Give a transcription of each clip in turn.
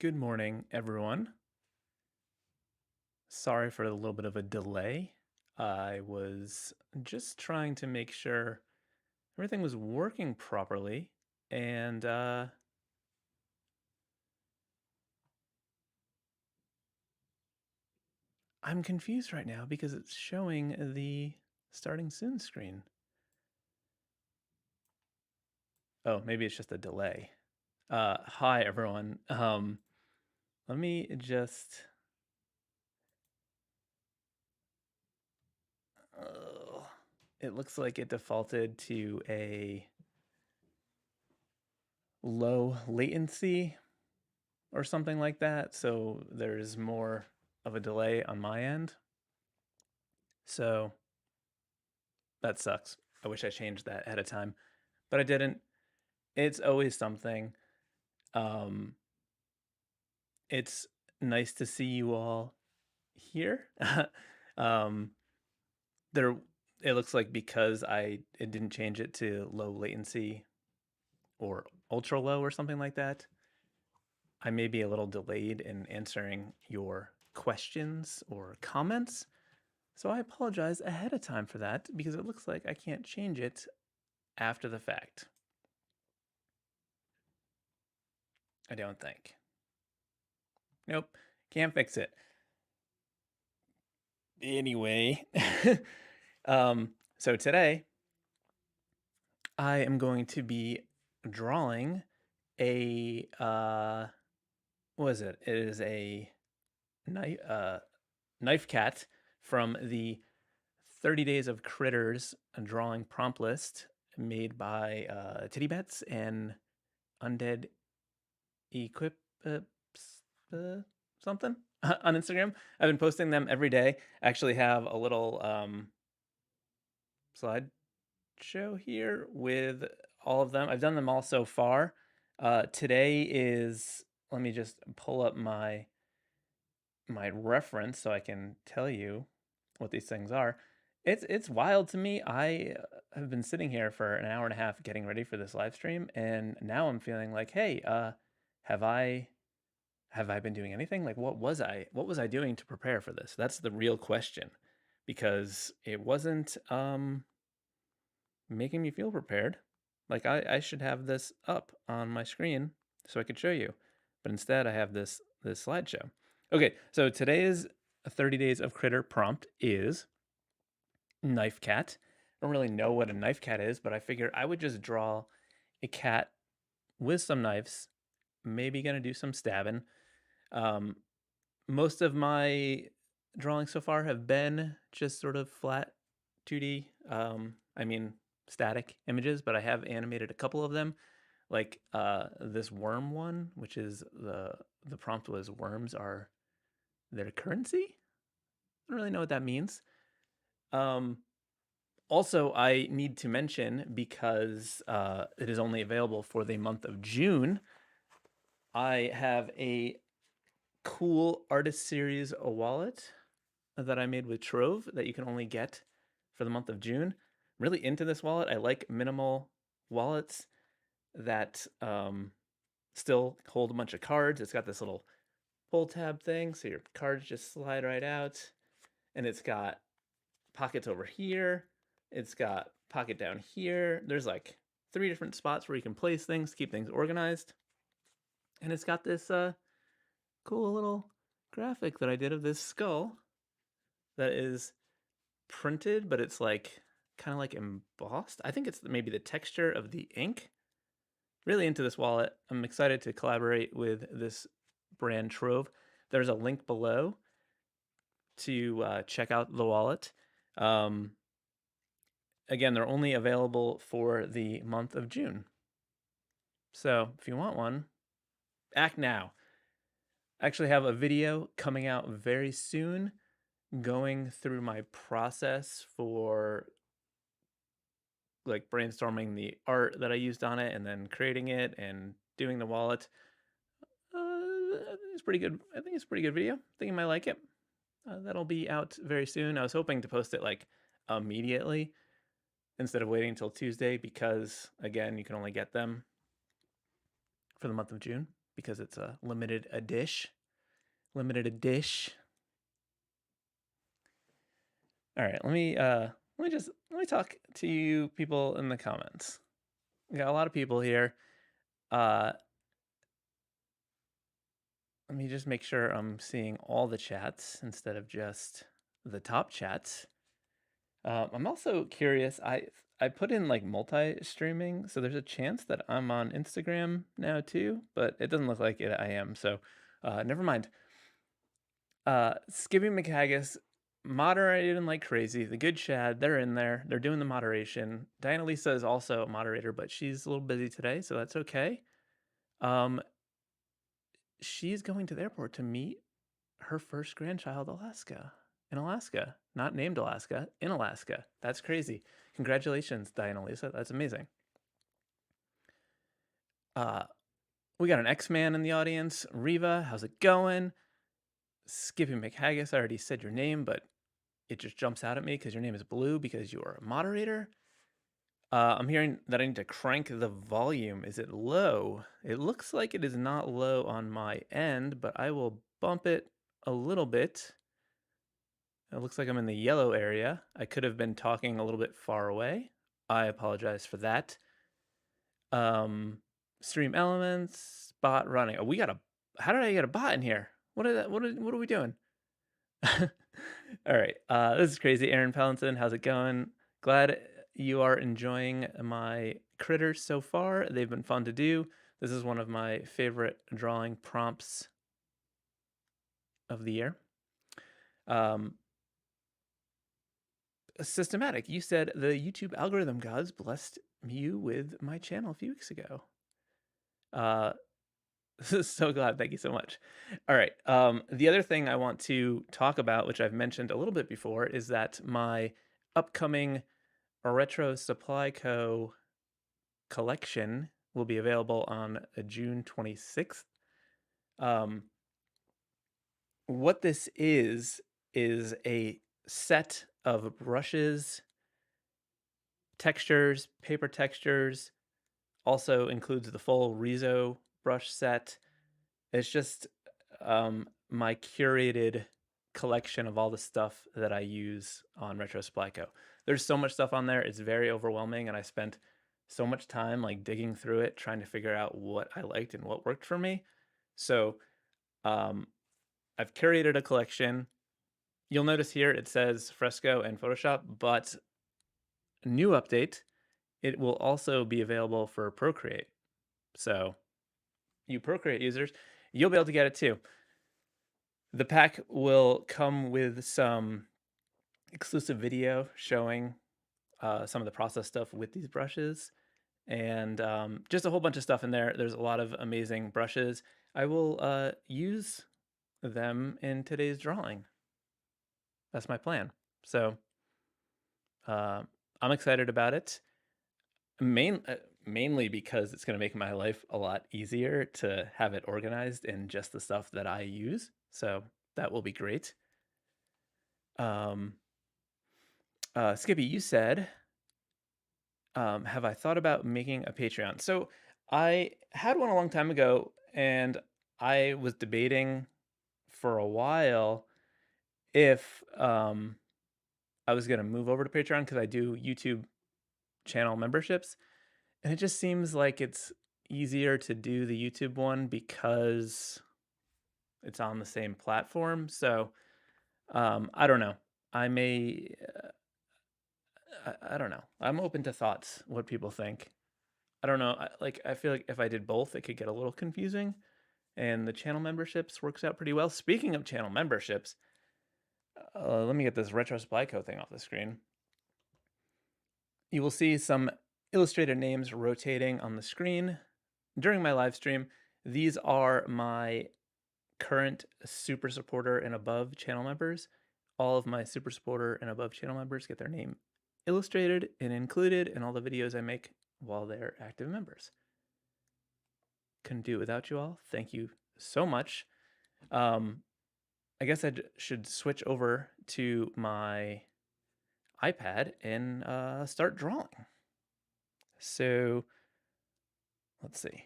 Good morning, everyone. Sorry for a little bit of a delay. I was just trying to make sure everything was working properly, and I'm confused right now because it's showing the starting soon screen. Oh, maybe it's just a delay. Hi, everyone. Let me just... it looks like it defaulted to a low latency or something like that, so there's more of a delay on my end. So that sucks. I wish I changed that ahead of time, but I didn't. It's always something. It's nice to see you all here. There, it looks like because it didn't change it to low latency or ultra low or something like that, I may be a little delayed in answering your questions or comments. So I apologize ahead of time for that because it looks like I can't change it after the fact. I don't think. Nope, can't fix it. Anyway, so today I am going to be drawing a what is it? It is a knife cat from the 30 Days of Critters drawing prompt list made by Titty Bets and Undead Equip something on Instagram. I've been posting them every day. I actually have a little slide show here with all of them. I've done them all so far. Today is, let me just pull up my reference so I can tell you what these things are. It's wild to me. I have been sitting here for an hour and a half getting ready for this live stream, and now I'm feeling like, hey, have I have I been doing anything? Like, what was I doing to prepare for this? That's the real question, because it wasn't making me feel prepared. Like I should have this up on my screen so I could show you, but instead I have this slideshow. Okay, so today's 30 days of critter prompt is knife cat. I don't really know what a knife cat is, but I figured I would just draw a cat with some knives, maybe gonna do some stabbing. Um, Most of my drawings so far have been just sort of flat 2D, I mean static images, but I have animated a couple of them, like this worm one, which is the prompt was worms are their currency. I don't really know what that means. Um, Also, I need to mention, because it is only available for the month of June, I have a cool artist series wallet that I made with Trove that you can only get for the month of June. I'm really into this wallet. I like minimal wallets that still hold a bunch of cards. It's got this little pull tab thing, so your cards just slide right out. And it's got pockets over here. It's got pocket down here. There's like 3 different spots where you can place things to keep things organized. And it's got this cool little graphic that I did of this skull that is printed, but it's like kind of like embossed. I think it's maybe the texture of the ink. Really into this wallet. I'm excited to collaborate with this brand Trove. There's a link below to check out the wallet. Again, they're only available for the month of June. So if you want one, act now. I actually have a video coming out very soon going through my process for like brainstorming the art that I used on it and then creating it and doing the wallet. It's pretty good. I think it's a pretty good video. I think you might like it. That'll be out very soon. I was hoping to post it like immediately instead of waiting until Tuesday, because again, you can only get them for the month of June because it's a limited edition. All right, let me talk to you people in the comments. We got a lot of people here. Let me just make sure I'm seeing all the chats instead of just the top chats. I'm also curious. I put in like multi-streaming, so there's a chance that I'm on Instagram now too, but it doesn't look like it. I am, so never mind. Skippy McHaggis moderating like crazy. The good Shad, they're in there. They're doing the moderation. Diana Lisa is also a moderator, but she's a little busy today, so that's okay. She's going to the airport to meet her first grandchild, in Alaska, not named Alaska, in Alaska. That's crazy. Congratulations, Diana Lisa. That's amazing. We got an X-Man in the audience. Riva, how's it going? Skippy McHaggis, I already said your name, but it just jumps out at me because your name is Blue because you are a moderator. I'm hearing that I need to crank the volume. Is it low? It looks like it is not low on my end, but I will bump it a little bit. It looks like I'm in the yellow area. I could have been talking a little bit far away. I apologize for that. Stream elements, bot running. Oh, we got a. How did I get a bot in here? What are we doing? All right. This is crazy. Aaron Pellenton, how's it going? Glad you are enjoying my critters so far. They've been fun to do. This is one of my favorite drawing prompts of the year. Systematic, you said the YouTube algorithm gods blessed you with my channel a few weeks ago. So glad. Thank you so much. All right. The other thing I want to talk about, which I've mentioned a little bit before, is that my upcoming Retro Supply Co. collection will be available on June 26th. What this is a set of brushes, textures, paper textures, also includes the full Rizo brush set. It's just my curated collection of all the stuff that I use on Retro Splico. There's so much stuff on there. It's very overwhelming, and I spent so much time like digging through it, trying to figure out what I liked and what worked for me. So I've curated a collection. You'll notice here it says Fresco and Photoshop, but new update, it will also be available for Procreate. So you Procreate users, you'll be able to get it too. The pack will come with some exclusive video showing some of the process stuff with these brushes, and just a whole bunch of stuff in there. There's a lot of amazing brushes. I will use them in today's drawing. That's my plan. So I'm excited about it. Mainly because it's going to make my life a lot easier to have it organized in just the stuff that I use. So that will be great. Skippy, you said, have I thought about making a Patreon? So I had one a long time ago, and I was debating for a while if I was going to move over to Patreon, because I do YouTube channel memberships. And it just seems like it's easier to do the YouTube one because it's on the same platform. So I don't know. I may, I don't know. I'm open to thoughts, what people think. I don't know. I feel like if I did both, it could get a little confusing. And the channel memberships works out pretty well. Speaking of channel memberships, let me get this Retro Splico thing off the screen. You will see some illustrated names rotating on the screen during my live stream. These are my current super supporter and above channel members. All of my super supporter and above channel members get their name illustrated and included in all the videos I make while they're active members. Couldn't do it without you all. Thank you so much. I guess I should switch over to my iPad and start drawing. So let's see.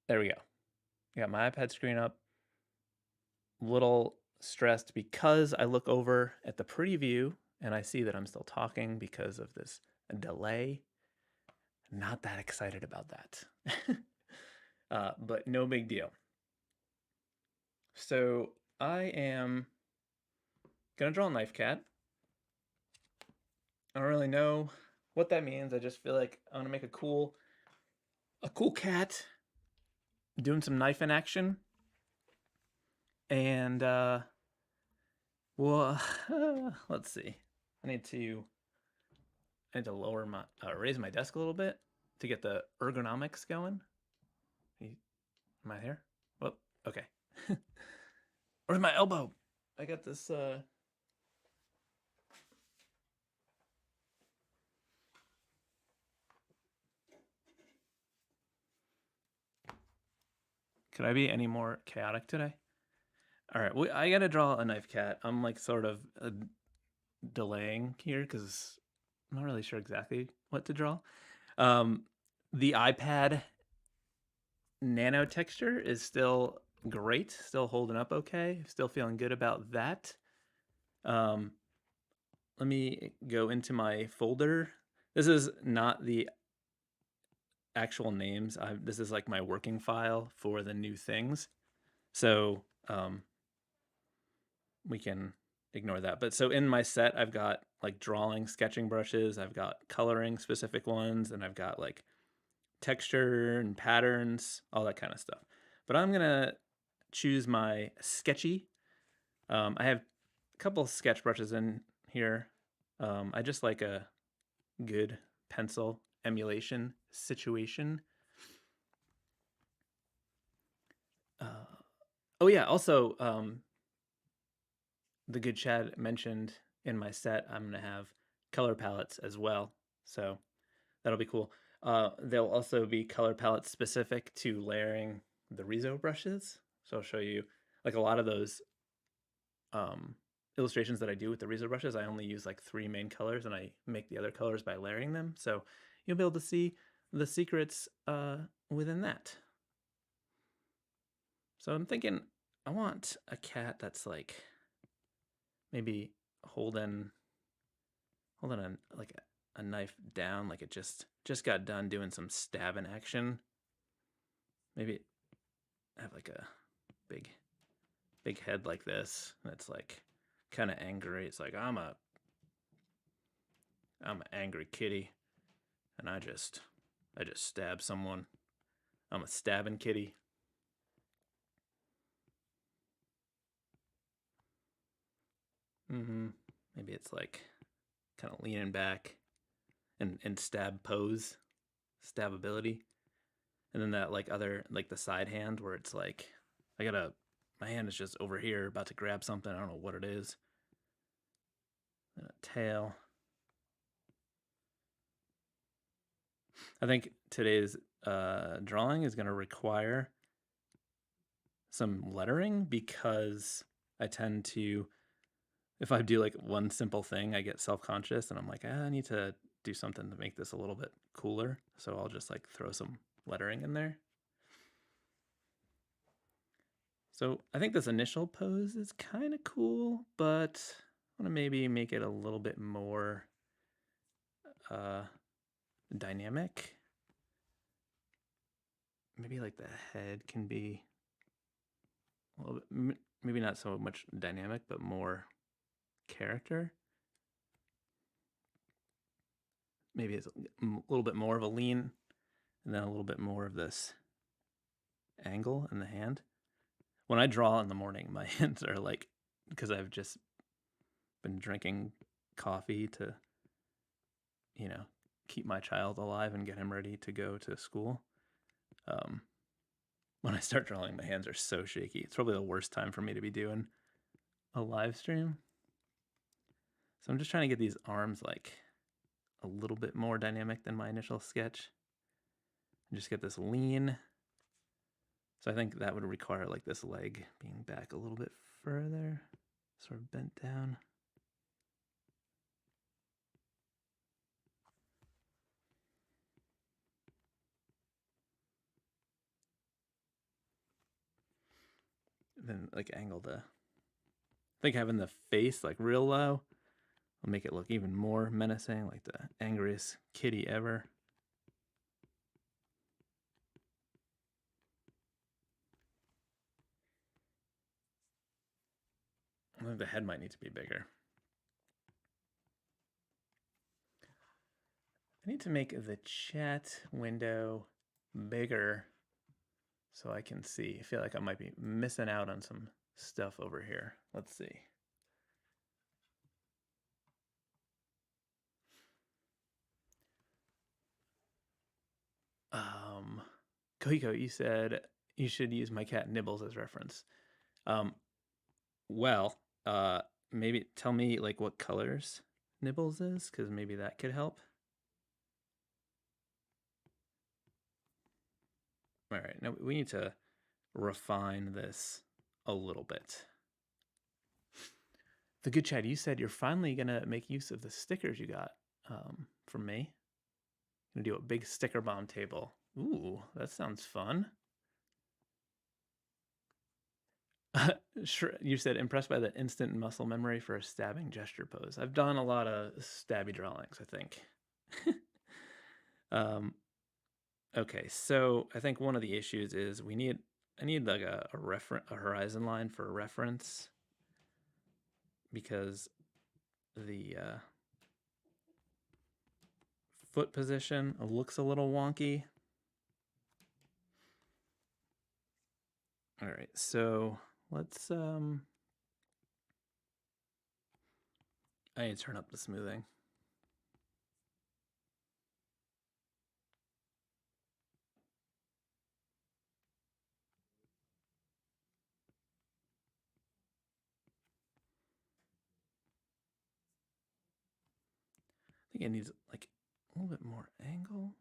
There we go. I got my iPad screen up. Little stressed because I look over at the preview and I see that I'm still talking because of this delay. Not that excited about that. But no big deal. So I am gonna draw a knife cat. I don't really know what that means. I just feel like I want to make a cool cat doing some knife in action. And well, let's see. I need to lower my raise my desk a little bit to get the ergonomics going. Am I here? Oh, okay. Where's my elbow? I got this Could I be any more chaotic today? All right, I gotta draw a knife cat. I'm like sort of delaying here because I'm not really sure exactly what to draw. The iPad nano texture is still great, still holding up okay, still feeling good about that. Let me go into my folder. This is not the actual names. This is like my working file for the new things. So we can ignore that. But so in my set, I've got like drawing, sketching brushes, I've got coloring specific ones, and I've got like texture and patterns, all that kind of stuff. But I'm gonna choose my sketchy. I have a couple of sketch brushes in here. I just like a good pencil emulation situation. Oh yeah, also the good Chad mentioned in my set, I'm gonna have color palettes as well. So That'll be cool. There'll also be color palettes specific to layering the Rizo brushes. So I'll show you, like a lot of those illustrations that I do with the Rizo brushes, I only use like 3 main colors and I make the other colors by layering them. So you'll be able to see the secrets within that. So I'm thinking I want a cat that's like maybe holding a knife down, like it just got done doing some stabbing action. Maybe have like a big head like this, and it's like kind of angry. It's like I'm an angry kitty, and I just stab someone. I'm a stabbing kitty. Maybe it's like kind of leaning back and stab pose, stab ability. And then that like other, like the side hand where it's like, my hand is just over here about to grab something. I don't know what it is. And a tail. I think today's drawing is going to require some lettering because I tend to, if I do like one simple thing, I get self-conscious and I'm like, I need to do something to make this a little bit cooler. So I'll just like throw some lettering in there. So I think this initial pose is kind of cool, but I want to maybe make it a little bit more dynamic. Maybe like the head can be a little bit, maybe not so much dynamic, but more character. Maybe it's a little bit more of a lean and then a little bit more of this angle in the hand. When I draw in the morning, my hands are like, because I've just been drinking coffee to, you know, keep my child alive and get him ready to go to school. When I start drawing, my hands are so shaky. It's probably the worst time for me to be doing a live stream. So I'm just trying to get these arms like a little bit more dynamic than my initial sketch. And just get this lean. So I think that would require like this leg being back a little bit further, sort of bent down. And then like angle I think having the face like real low will make it look even more menacing, like the angriest kitty ever. I think the head might need to be bigger. I need to make the chat window bigger so I can see. I feel like I might be missing out on some stuff over here. Let's see. Kohiko, you said you should use my cat Nibbles as reference. Well, maybe tell me like what colors Nibbles is, because maybe that could help. All right, now we need to refine this a little bit. The good Chad, you said you're finally gonna make use of the stickers you got from me. Gonna do a big sticker bomb table. Ooh, that sounds fun. You said impressed by the instant muscle memory for a stabbing gesture pose. I've done a lot of stabby drawings, I think. Okay, so I think one of the issues is I need like a horizon line for a reference because the foot position looks a little wonky. All right, so let's I need to turn up the smoothing. I think it needs like A little bit more angle.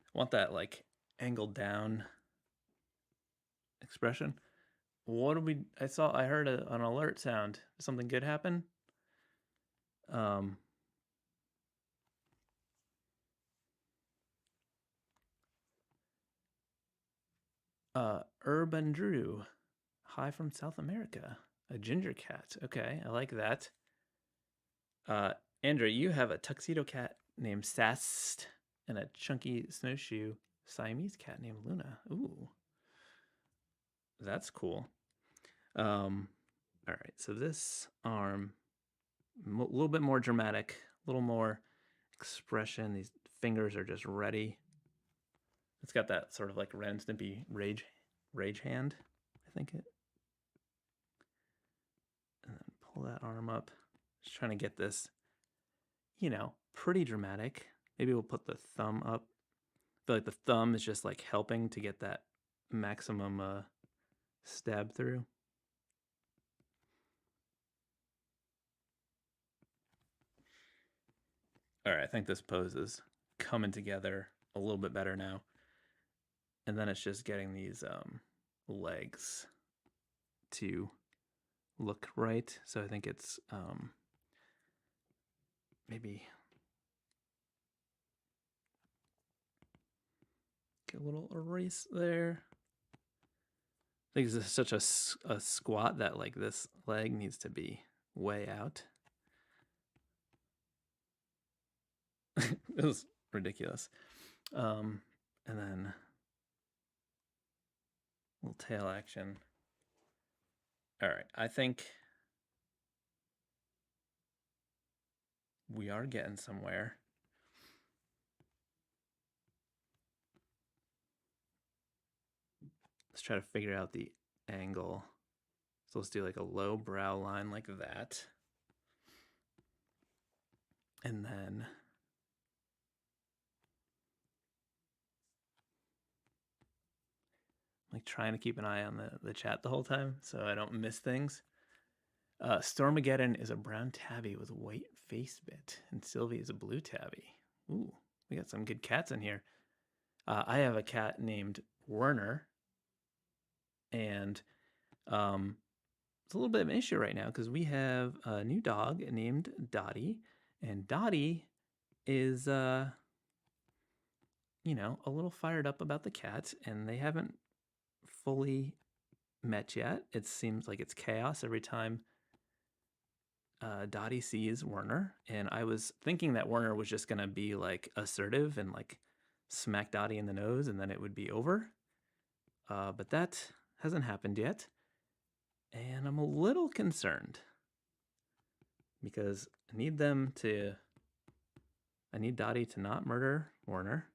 I want that like angled down expression. What did we? I heard an alert sound. Did something good happen? Urban Drew, hi from South America. A ginger cat. Okay, I like that. Andrew, you have a tuxedo cat named Sast and a chunky snowshoe Siamese cat named Luna. Ooh, that's cool. All right, so this arm, a little bit more dramatic, a little more expression. These fingers are just ready. It's got that sort of like Ren and Stimpy rage hand, I think it. And then pull that arm up. Just trying to get this, you know, pretty dramatic. Maybe we'll put the thumb up. I feel like the thumb is just like helping to get that maximum stab through. All right, I think this pose is coming together a little bit better now. And then it's just getting these legs to look right. So I think it's maybe get a little erase there. I think this is such a squat that like this leg needs to be way out. It was ridiculous. And then a little tail action. All right, I think we are getting somewhere. Let's try to figure out the angle. So let's do like a low brow line like that. And then like trying to keep an eye on the chat the whole time so I don't miss things. Stormageddon is a brown tabby with a white face bit, and Sylvie is a blue tabby. Ooh, we got some good cats in here. I have a cat named Werner, and it's a little bit of an issue right now because we have a new dog named Dottie, and Dottie is, you know, a little fired up about the cat, and they haven't fully met yet. It seems like it's chaos every time Dottie sees Werner, and I was thinking that Werner was just gonna be like assertive and like smack Dottie in the nose, and then it would be over. But that hasn't happened yet, and I'm a little concerned because I need Dottie to not murder Werner,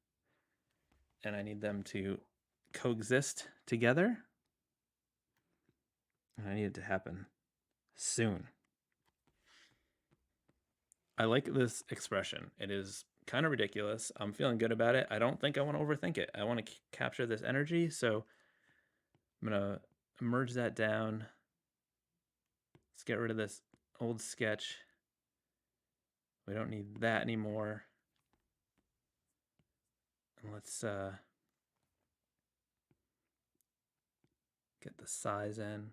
and I need them to coexist together, and I need it to happen soon. I like this expression. It is kind of ridiculous. I'm feeling good about it. I don't think I want to overthink it. I want to capture this energy, so I'm going to merge that down. Let's get rid of this old sketch. We don't need that anymore. And let's get the size in.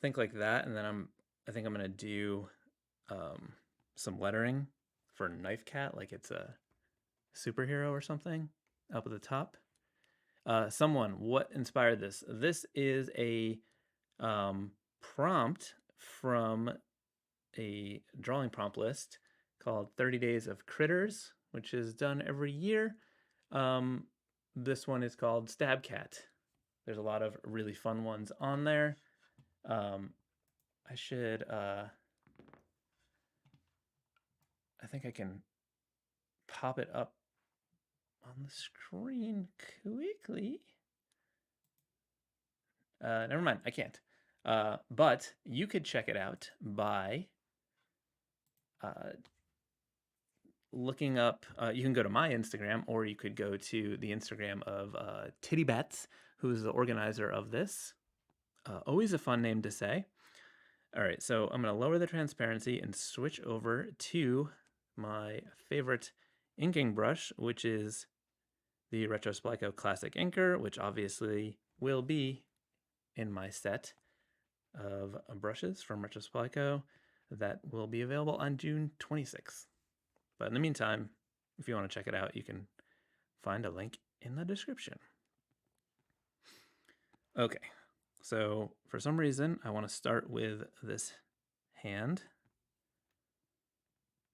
Think like that, and then I think I'm going to do some lettering for Knife Cat, like it's a superhero or something up at the top. Someone, what inspired this? This is a prompt from a drawing prompt list called 30 Days of Critters, which is done every year. This one is called Stab Cat. There's a lot of really fun ones on there. I should, I think I can pop it up on the screen quickly. Never mind, I can't. But you could check it out by looking up, you can go to my Instagram, or you could go to the Instagram of Tittybats, who's the organizer of this. Always a fun name to say. All right, so I'm going to lower the transparency and switch over to my favorite inking brush, which is the Retro Splico Classic Inker, which obviously will be in my set of brushes from Retro Splico that will be available on June 26th. But in the meantime, if you want to check it out, you can find a link in the description. Okay, so for some reason, I want to start with this hand.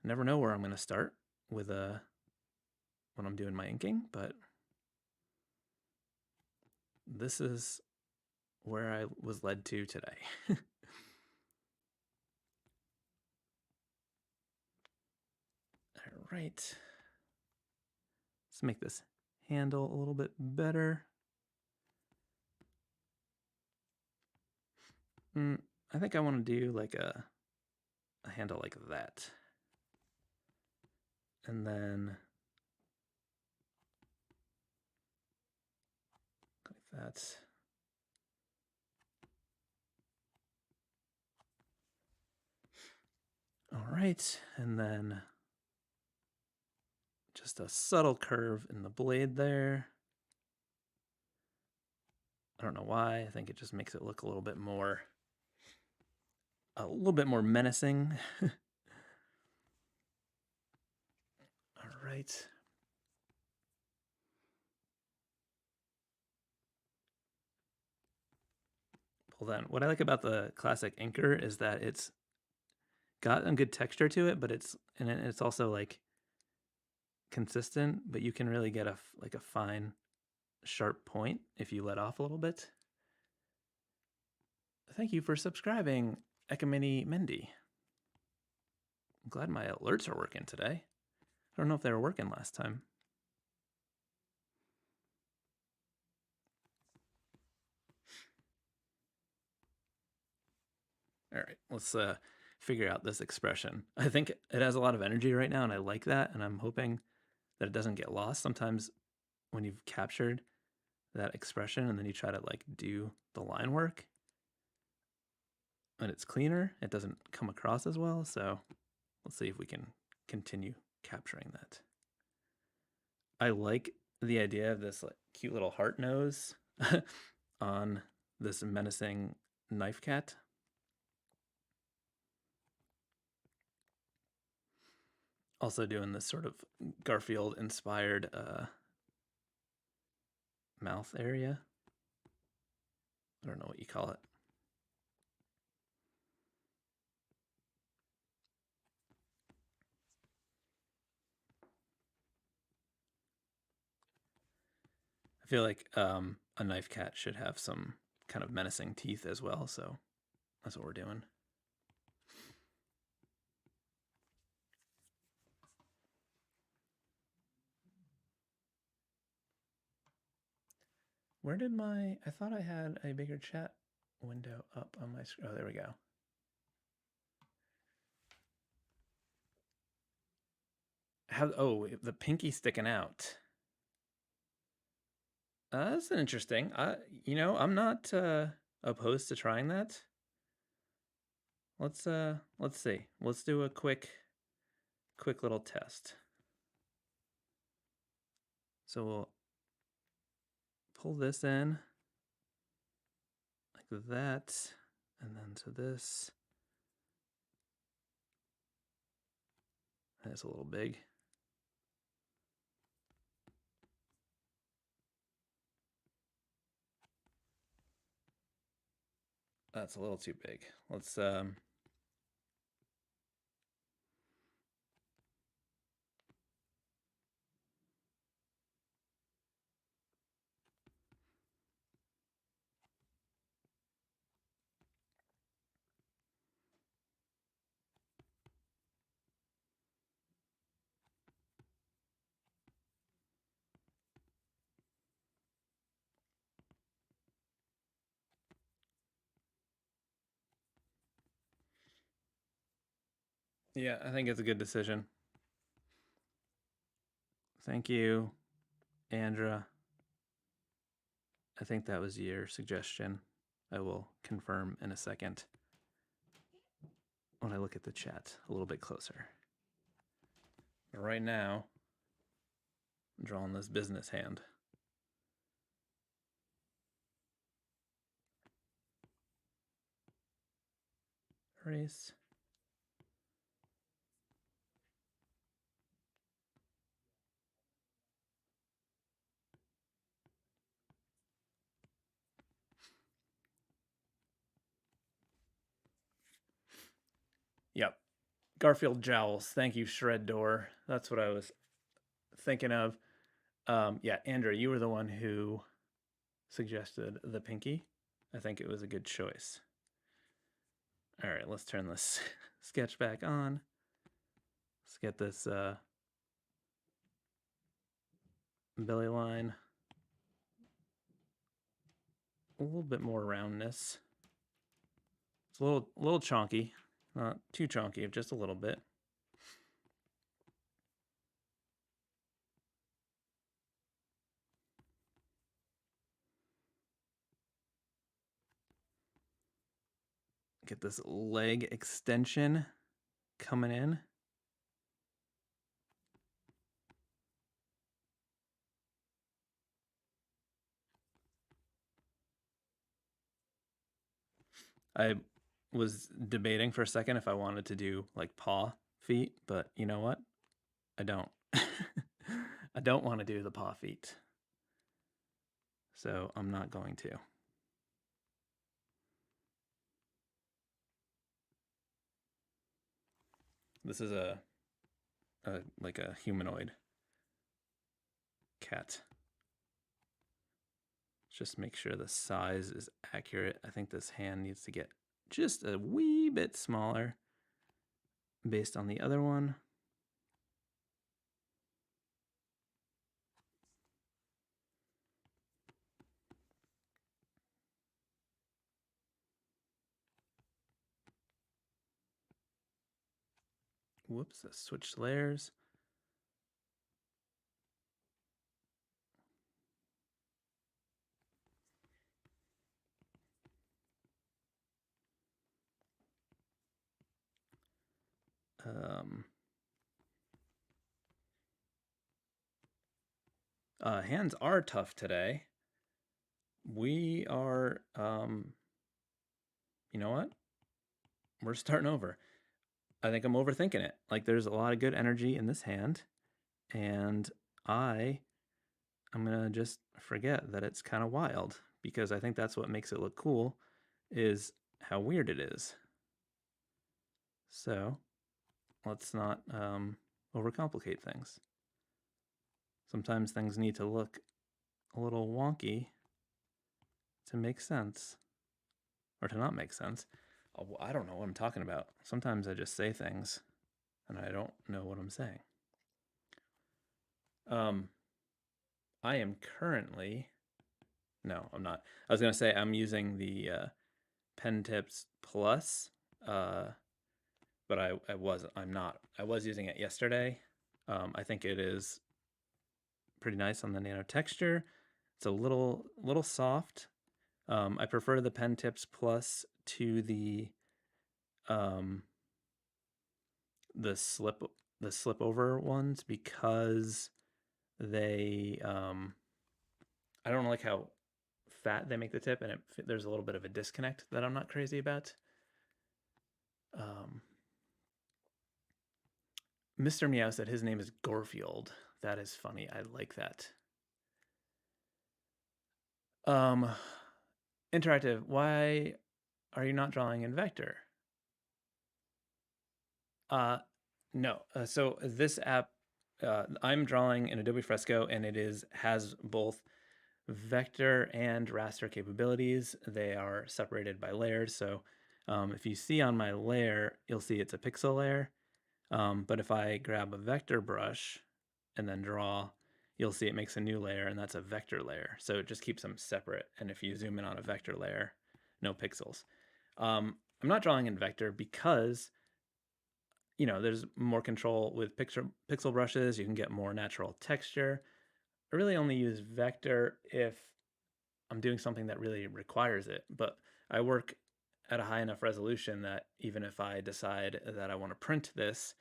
I never know where I'm going to start with when I'm doing my inking, but this is where I was led to today. All right. Let's make this handle a little bit better. I think I want to do like a handle like that. And then like that. All right, and then just a subtle curve in the blade there. I don't know why. I think it just makes it look a little bit more menacing. All right. Well then, what I like about the classic inker is that it's got a good texture to it, but it's also like consistent, but you can really get a fine, sharp point if you let off a little bit. Thank you for subscribing, Ekamini Mendy. I'm glad my alerts are working today. I don't know if they were working last time. All right, let's figure out this expression. I think it has a lot of energy right now, and I like that, and I'm hoping that it doesn't get lost. Sometimes when you've captured that expression and then you try to like do the line work and it's cleaner, it doesn't come across as well. So let's see if we can continue capturing that. I like the idea of this like cute little heart nose on this menacing knife cat. Also doing this sort of Garfield inspired mouth area. I don't know what you call it. I feel like a knife cat should have some kind of menacing teeth as well, so that's what we're doing. Where did I thought I had a bigger chat window up on my screen. Oh, there we go. Oh, the pinky sticking out. That's interesting. I'm not opposed to trying that. Let's see. Let's do a quick little test. So we'll pull this in like that, and then to this. That's a little big. That's a little too big. Let's yeah, I think it's a good decision. Thank you, Andra. I think that was your suggestion. I will confirm in a second. when I look at the chat a little bit closer. But right now, I'm drawing this business hand. Erase. Yep. Garfield Jowls. Thank you, Shred Door. That's what I was thinking of. Yeah, Andrew, you were the one who suggested the pinky. I think it was a good choice. All right, let's turn this sketch back on. Let's get this belly line. A little bit more roundness. It's a little chonky. Not too chonky, just a little bit. Get this leg extension coming in. I was debating for a second if I wanted to do like paw feet, but you know what? I don't. I don't want to do the paw feet. So I'm not going to. This is like a humanoid cat. Just make sure the size is accurate. I think this hand needs to get just a wee bit smaller based on the other one. Whoops, I switched layers. Hands are tough today. We are, you know what? We're starting over. I think I'm overthinking it. Like there's a lot of good energy in this hand, and I'm gonna just forget that it's kind of wild because I think that's what makes it look cool is how weird it is. So let's not overcomplicate things. Sometimes things need to look a little wonky to make sense or to not make sense. Oh, I don't know what I'm talking about. Sometimes I just say things and I don't know what I'm saying. I am currently, no, I'm not. I was going to say I'm using the Pen Tips Plus, but I'm not. I was using it yesterday. I think it is pretty nice on the nano texture. It's a little soft. I prefer the Pen Tips Plus to the slip over ones because they I don't like how fat they make the tip, and there's a little bit of a disconnect that I'm not crazy about. Mr. Meow said his name is Gorfield. That is funny. I like that. Interactive, why are you not drawing in vector? No. So this app, I'm drawing in Adobe Fresco, and it has both vector and raster capabilities. They are separated by layers. So if you see on my layer, you'll see it's a pixel layer. But if I grab a vector brush and then draw, you'll see it makes a new layer, and that's a vector layer. So it just keeps them separate. And if you zoom in on a vector layer, no pixels. I'm not drawing in vector because there's more control with pixel brushes. You can get more natural texture. I really only use vector if I'm doing something that really requires it. But I work at a high enough resolution that even if I decide that I want to print this,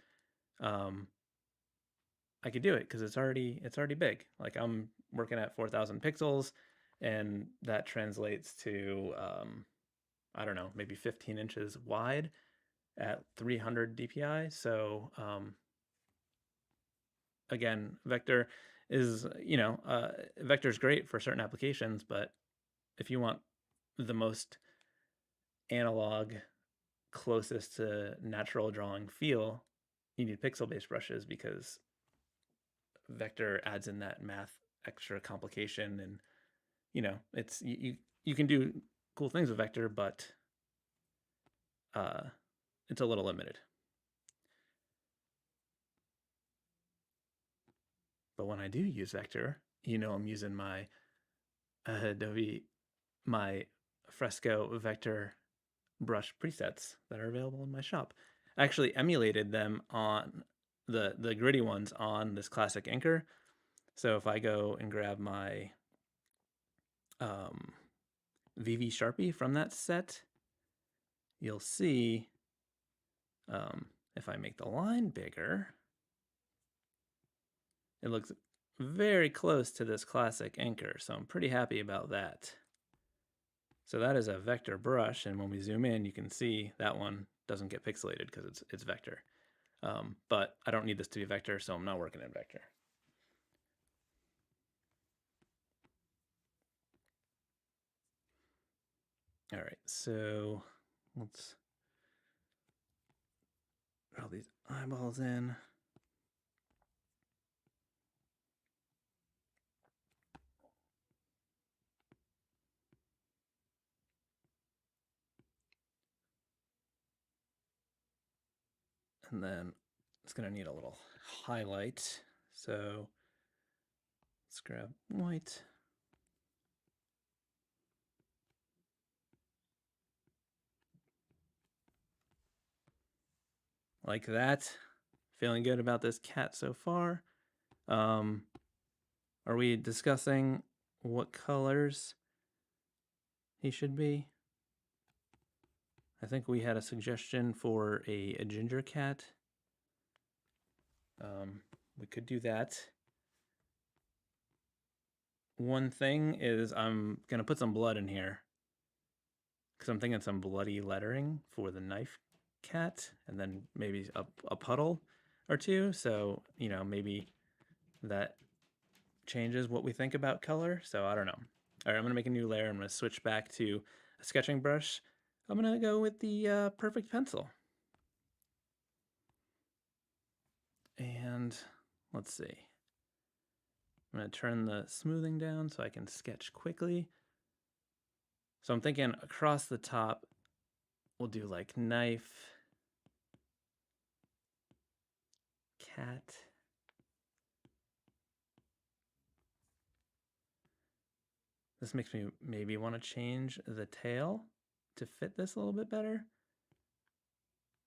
I could do it because it's already big. Like I'm working at 4,000 pixels, and that translates to I don't know, maybe 15 inches wide at 300 dpi. So again, vector is vector is great for certain applications, but if you want the most analog, closest to natural drawing feel, you need pixel-based brushes because vector adds in that math extra complication, and it's you can do cool things with vector, but it's a little limited. But when I do use vector, I'm using my Adobe, my Fresco vector brush presets that are available in my shop. I actually emulated them on the gritty ones on this classic inker. So if I go and grab my VV Sharpie from that set, you'll see if I make the line bigger, it looks very close to this classic inker. So I'm pretty happy about that. So that is a vector brush, and when we zoom in, you can see that one doesn't get pixelated because it's vector. But I don't need this to be vector, so I'm not working in vector. All right, so let's draw these eyeballs in. And then it's gonna need a little highlight. So let's grab white. Like that. Feeling good about this cat so far. Are we discussing what colors he should be? I think we had a suggestion for a ginger cat. We could do that. One thing is I'm gonna put some blood in here because I'm thinking some bloody lettering for the knife cat, and then maybe a puddle or two. So, maybe that changes what we think about color. So I don't know. All right, I'm gonna make a new layer. I'm gonna switch back to a sketching brush. I'm gonna go with the perfect pencil. And let's see. I'm gonna turn the smoothing down so I can sketch quickly. So I'm thinking across the top, we'll do like knife, cat. This makes me maybe want to change the tail to fit this a little bit better.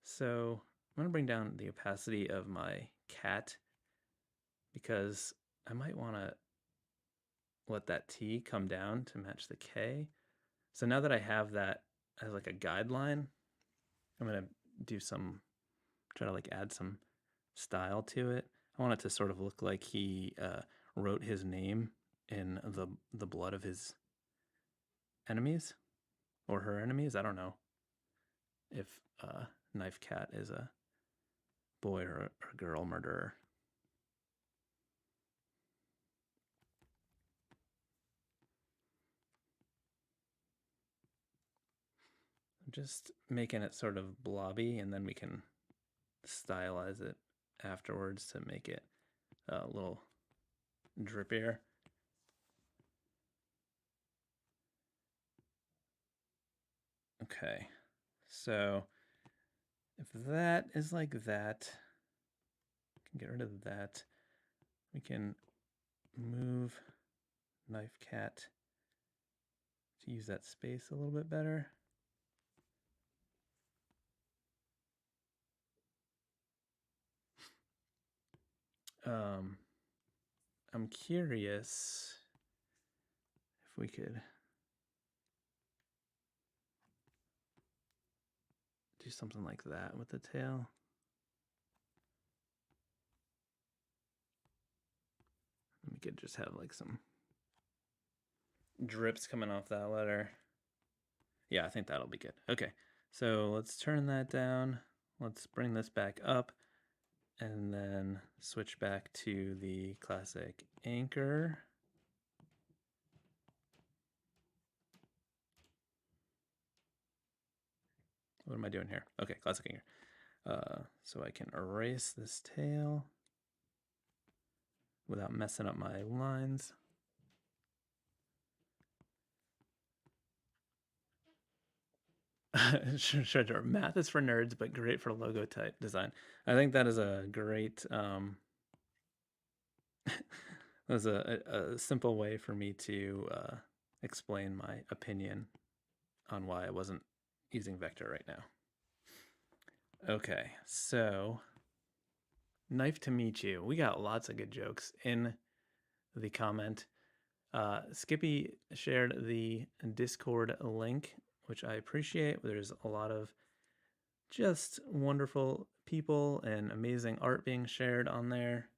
So I'm gonna bring down the opacity of my cat because I might want to let that T come down to match the K. So now that I have that as like a guideline, I'm gonna do try to like add some style to it. I want it to sort of look like he wrote his name in the blood of his enemies or her enemies. I don't know if Knife Cat is a boy or a girl murderer. I'm just making it sort of blobby, and then we can stylize it afterwards to make it a little drippier. Okay, so if that is like that, we can get rid of that. We can move Knife Cat to use that space a little bit better. I'm curious if we could do something like that with the tail. We could just have like some drips coming off that letter. Yeah, I think that'll be good. Okay, so let's turn that down. Let's bring this back up and then switch back to the classic anchor. What am I doing here? Okay, classic anchor. So I can erase this tail without messing up my lines. Sure. Math is for nerds, but great for logo type design. I think that is a great, that's a simple way for me to explain my opinion on why I wasn't using vector right now. Okay, so nice to meet you. We got lots of good jokes in the comment. Skippy shared the Discord link, which I appreciate. There's a lot of just wonderful people and amazing art being shared on there.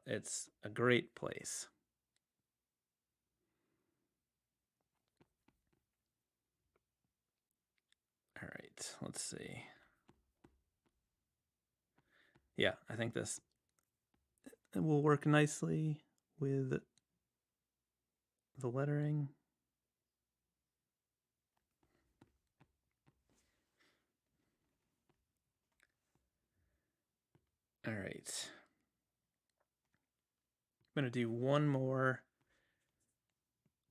It's a great place. All right, let's see. Yeah, I think this will work nicely with the lettering. All right. I'm going to do one more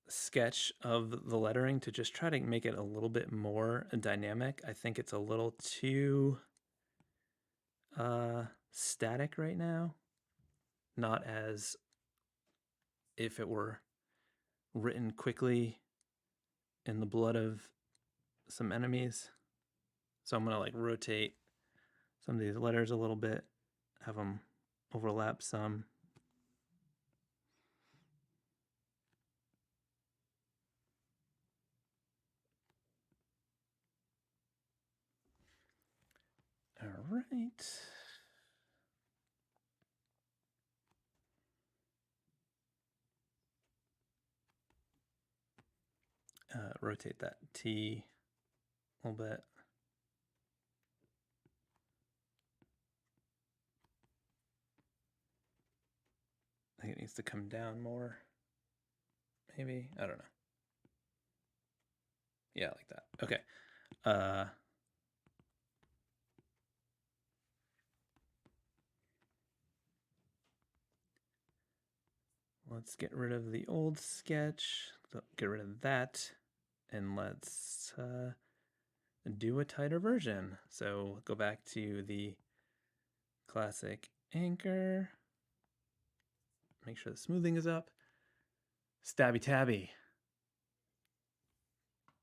sketch of the lettering to just try to make it a little bit more dynamic. I think it's a little too static right now, not as if it were written quickly in the blood of some enemies. So I'm going to like rotate some of these letters a little bit, have them overlap some. All right. Rotate that T a little bit. I think it needs to come down more. Maybe, I don't know. Yeah, like that. Okay. Let's get rid of the old sketch. Get rid of that. And let's do a tighter version. So go back to the classic anchor. Make sure the smoothing is up. Stabby tabby.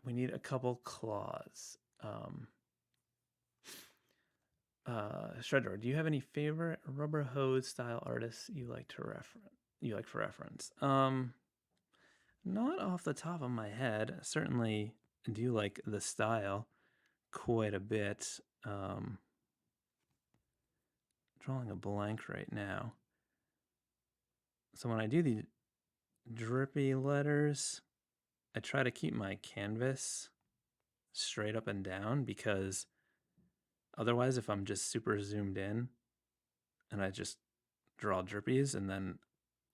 We need a couple claws. Shredder, do you have any favorite rubber hose style artists you like to for reference? Not off the top of my head. Certainly do like the style quite a bit. Drawing a blank right now. So when I do these drippy letters, I try to keep my canvas straight up and down, because otherwise if I'm just super zoomed in and I just draw drippies and then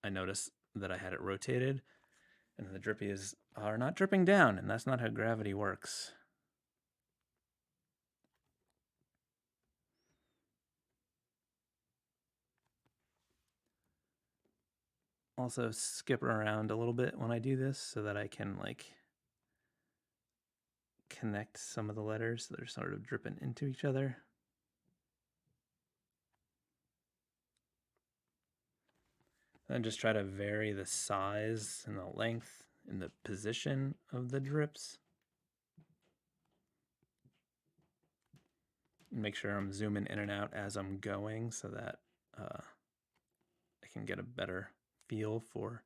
I notice that I had it rotated and the drippies are not dripping down, and that's not how gravity works. Also skip around a little bit when I do this so that I can like connect some of the letters that are sort of dripping into each other. And just try to vary the size and the length and the position of the drips. Make sure I'm zooming in and out as I'm going so that I can get a better feel for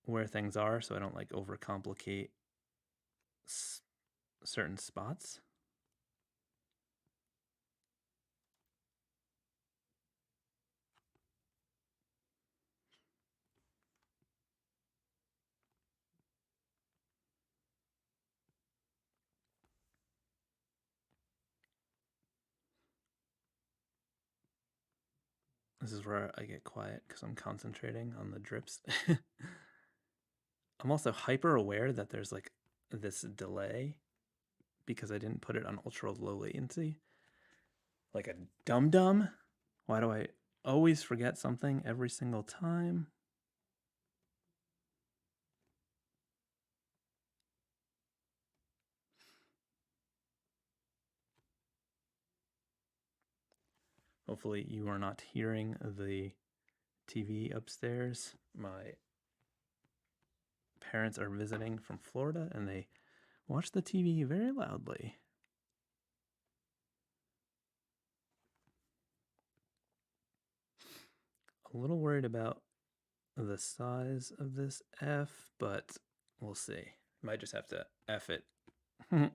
where things are, so I don't like overcomplicate certain spots. This is where I get quiet because I'm concentrating on the drips. I'm also hyper aware that there's like this delay because I didn't put it on ultra low latency. Like a dum-dum? Why do I always forget something every single time? Hopefully you are not hearing the TV upstairs. My parents are visiting from Florida and they watch the TV very loudly. A little worried about the size of this F, but we'll see. Might just have to F it. Okay.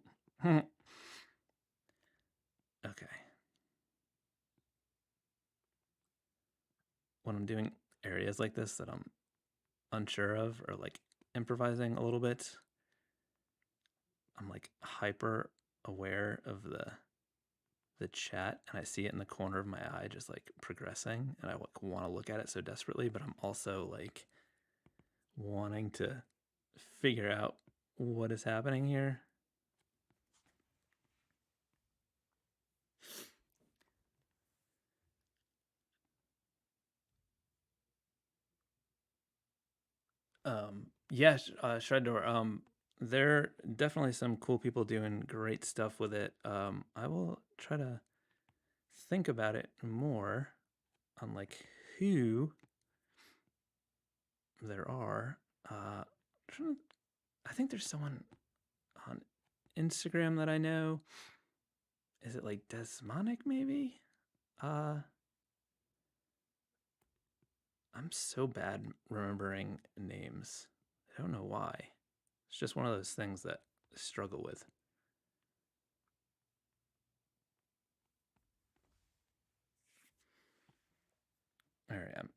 When I'm doing areas like this that I'm unsure of or like improvising a little bit, I'm like hyper aware of the chat and I see it in the corner of my eye just like progressing and I like want to look at it so desperately, but I'm also like wanting to figure out what is happening here. Yeah, Shreddor. There are definitely some cool people doing great stuff with it. I will try to think about it more on like who there are. I think there's someone on Instagram that I know. Is it like Desmonic maybe? I'm so bad remembering names. I don't know why. It's just one of those things that I struggle with. All right, I'm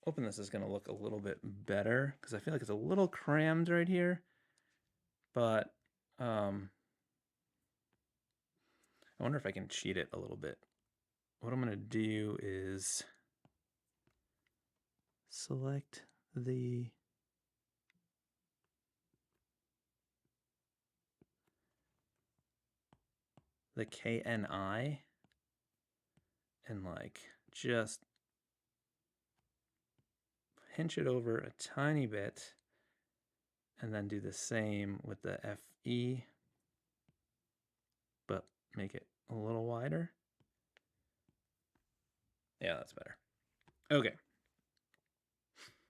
hoping this is going to look a little bit better because I feel like it's a little crammed right here. But I wonder if I can cheat it a little bit. What I'm going to do is select the KNI and like just pinch it over a tiny bit and then do the same with the FE, but make it a little wider. Yeah, that's better. Okay.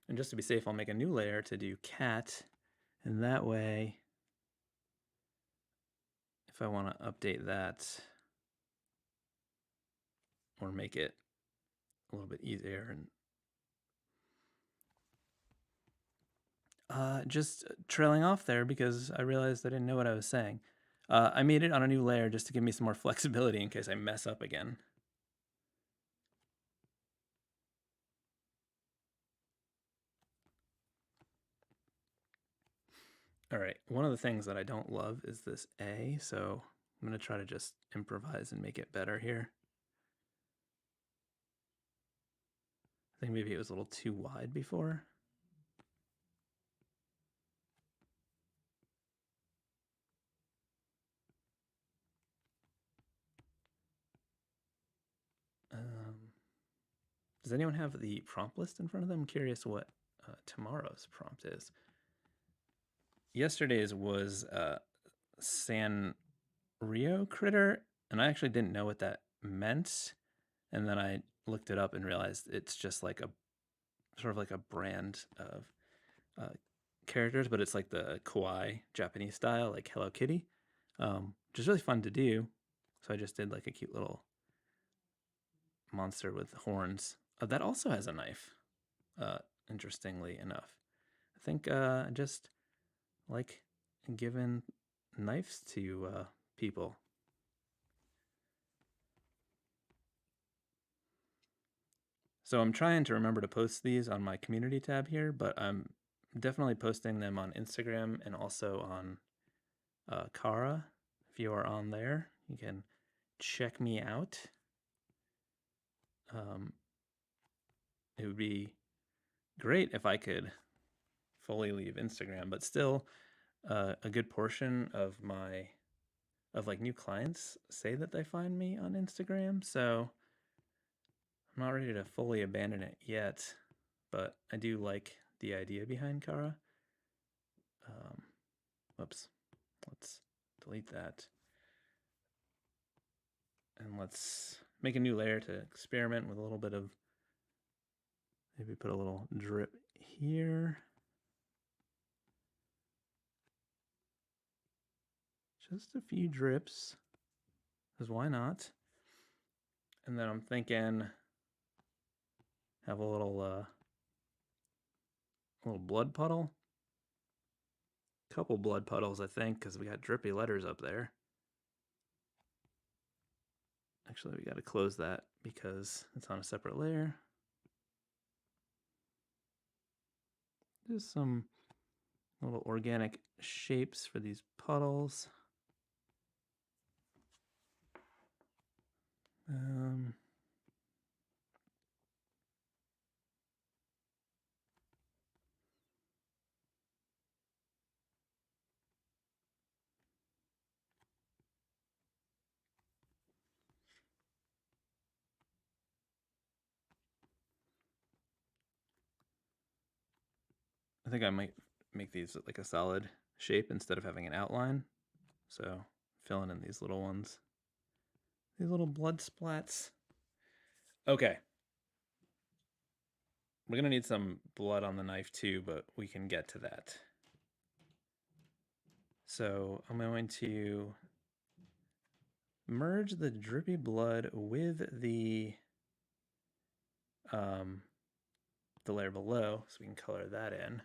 And just to be safe, I'll make a new layer to do cat, and that way, if I want to update that or make it a little bit easier and just trailing off there because I realized I didn't know what I was saying. I made it on a new layer just to give me some more flexibility in case I mess up again. All right, one of the things that I don't love is this A, so I'm going to try to just improvise and make it better here. I think maybe it was a little too wide before. Does anyone have the prompt list in front of them? I'm curious what tomorrow's prompt is. Yesterday's was San Rio critter, and I actually didn't know what that meant. And then I looked it up and realized it's just like a sort of like a brand of characters, but it's like the kawaii Japanese style, like Hello Kitty, which is really fun to do. So I just did like a cute little monster with horns. That also has a knife, interestingly enough. I think just like giving knives to people. So I'm trying to remember to post these on my community tab here, but I'm definitely posting them on Instagram and also on Kara. If you are on there, you can check me out. it would be great if I could fully leave Instagram, but still a good portion of like new clients say that they find me on Instagram, so I'm not ready to fully abandon it yet, but I do like the idea behind Kara. Whoops, let's delete that. And let's make a new layer to experiment with a little bit of, maybe put a little drip here. Just a few drips, because why not? And then I'm thinking, have a little blood puddle. Couple blood puddles, I think, because we got drippy letters up there. Actually, we got to close that because it's on a separate layer. Just some little organic shapes for these puddles. I think I might make these like a solid shape instead of having an outline. So filling in these little ones, these little blood splats. Okay. We're gonna need some blood on the knife too, but we can get to that. So I'm going to merge the drippy blood with the layer below, so we can color that in.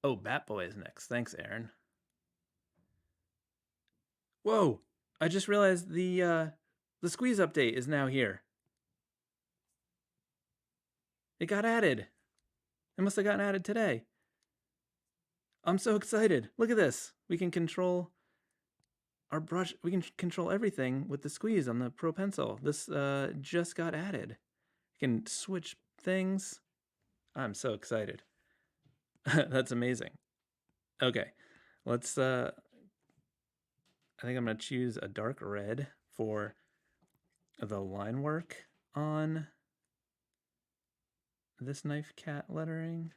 Oh, Bat Boy is next. Thanks, Aaron. Whoa! I just realized the squeeze update is now here. It got added. It must have gotten added today. I'm so excited. Look at this. We can control our brush. We can control everything with the squeeze on the Pro Pencil. This just got added. You can switch things. I'm so excited. That's amazing. Okay, let's I think I'm gonna choose a dark red for the line work on this knife cat lettering.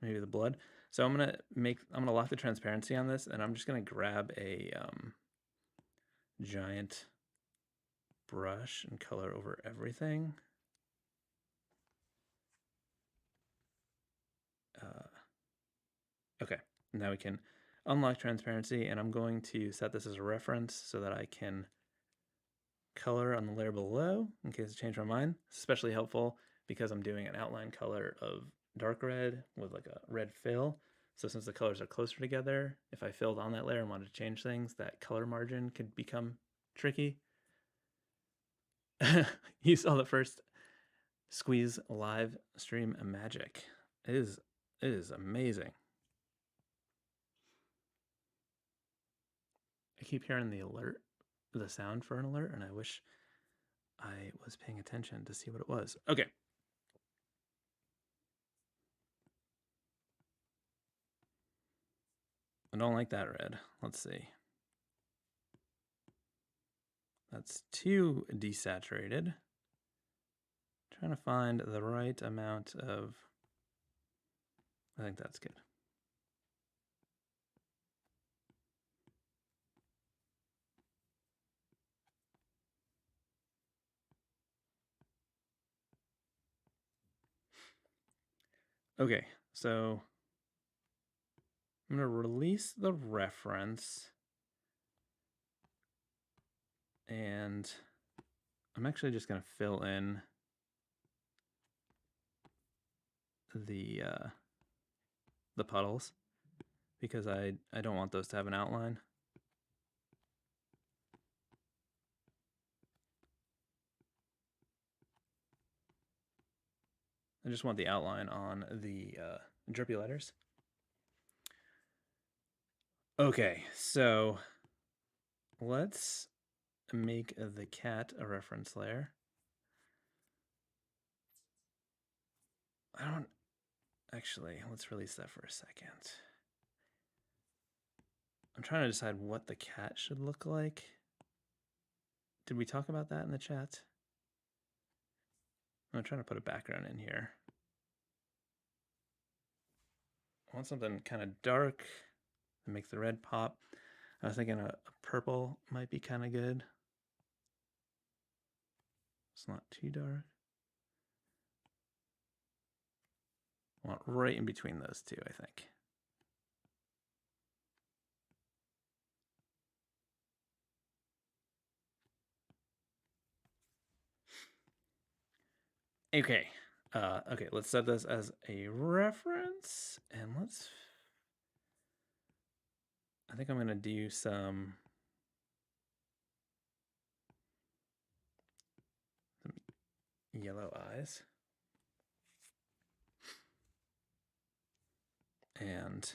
Maybe the blood. So I'm gonna lock the transparency on this, and I'm just gonna grab a giant brush and color over everything. Okay, now we can unlock transparency, and I'm going to set this as a reference so that I can color on the layer below in case I change my mind. It's especially helpful because I'm doing an outline color of dark red with like a red fill. So since the colors are closer together, if I filled on that layer and wanted to change things, that color margin could become tricky. You saw the first squeeze live stream magic. It is amazing. I keep hearing the alert, the sound for an alert, and I wish I was paying attention to see what it was. Okay. I don't like that red. Let's see. That's too desaturated. Trying to find the right amount of, I think that's good. Okay, so I'm going to release the reference, and I'm actually just going to fill in the puddles because I don't want those to have an outline. I just want the outline on the drippy letters. Okay, so let's make the cat a reference layer. I don't actually, let's release that for a second. I'm trying to decide what the cat should look like. Did we talk about that in the chat? I'm trying to put a background in here. I want something kind of dark that makes the red pop. I was thinking a purple might be kind of good. It's not too dark. I want right in between those two, I think. Okay. Okay, let's set this as a reference, and I think I'm gonna do some yellow eyes. And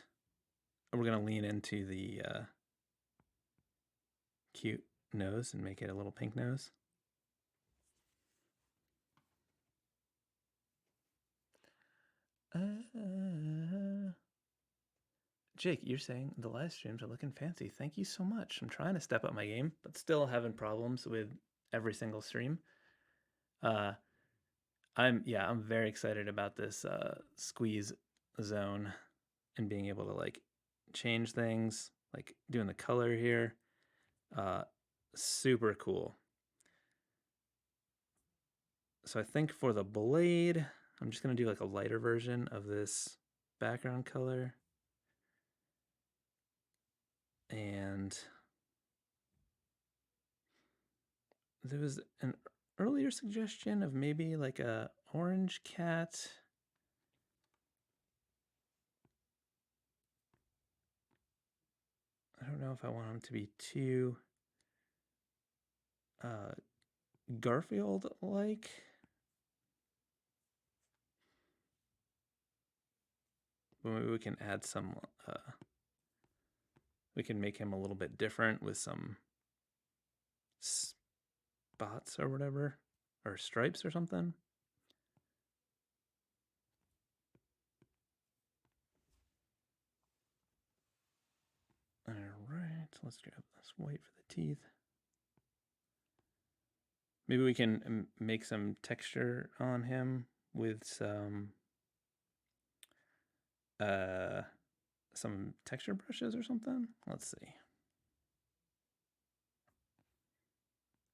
we're gonna lean into the cute nose and make it a little pink nose. Jake, you're saying the live streams are looking fancy. Thank you so much. I'm trying to step up my game, but still having problems with every single stream. I'm very excited about this squeeze zone and being able to like change things, like doing the color here. Super cool. So I think for the blade, I'm just gonna do like a lighter version of this background color. And there was an earlier suggestion of maybe like a orange cat. I don't know if I want him to be too Garfield-like. But maybe we can add some, we can make him a little bit different with some spots or whatever, or stripes or something. All right, let's grab this white for the teeth. Maybe we can make some texture on him with some texture brushes or something. Let's see.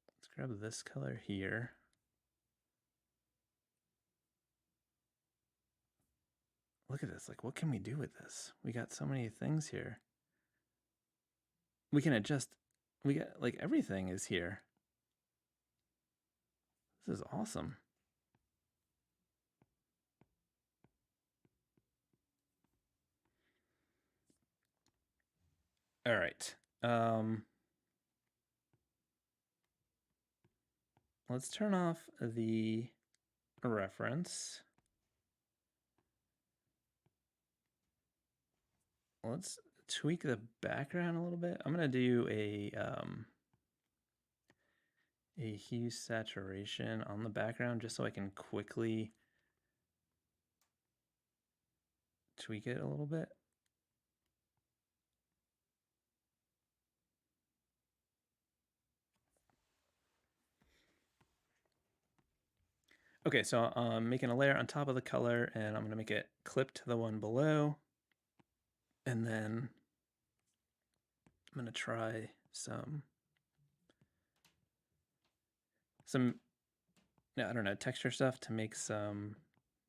Let's grab this color here. Look at this. Like, what can we do with this? We got so many things here. We can adjust. We got like everything is here. This is awesome. All right. Let's turn off the reference. Let's tweak the background a little bit. I'm gonna do a hue saturation on the background just so I can quickly tweak it a little bit. Okay, so I'm making a layer on top of the color, and I'm gonna make it clip to the one below. And then I'm gonna try some I don't know, texture stuff to make some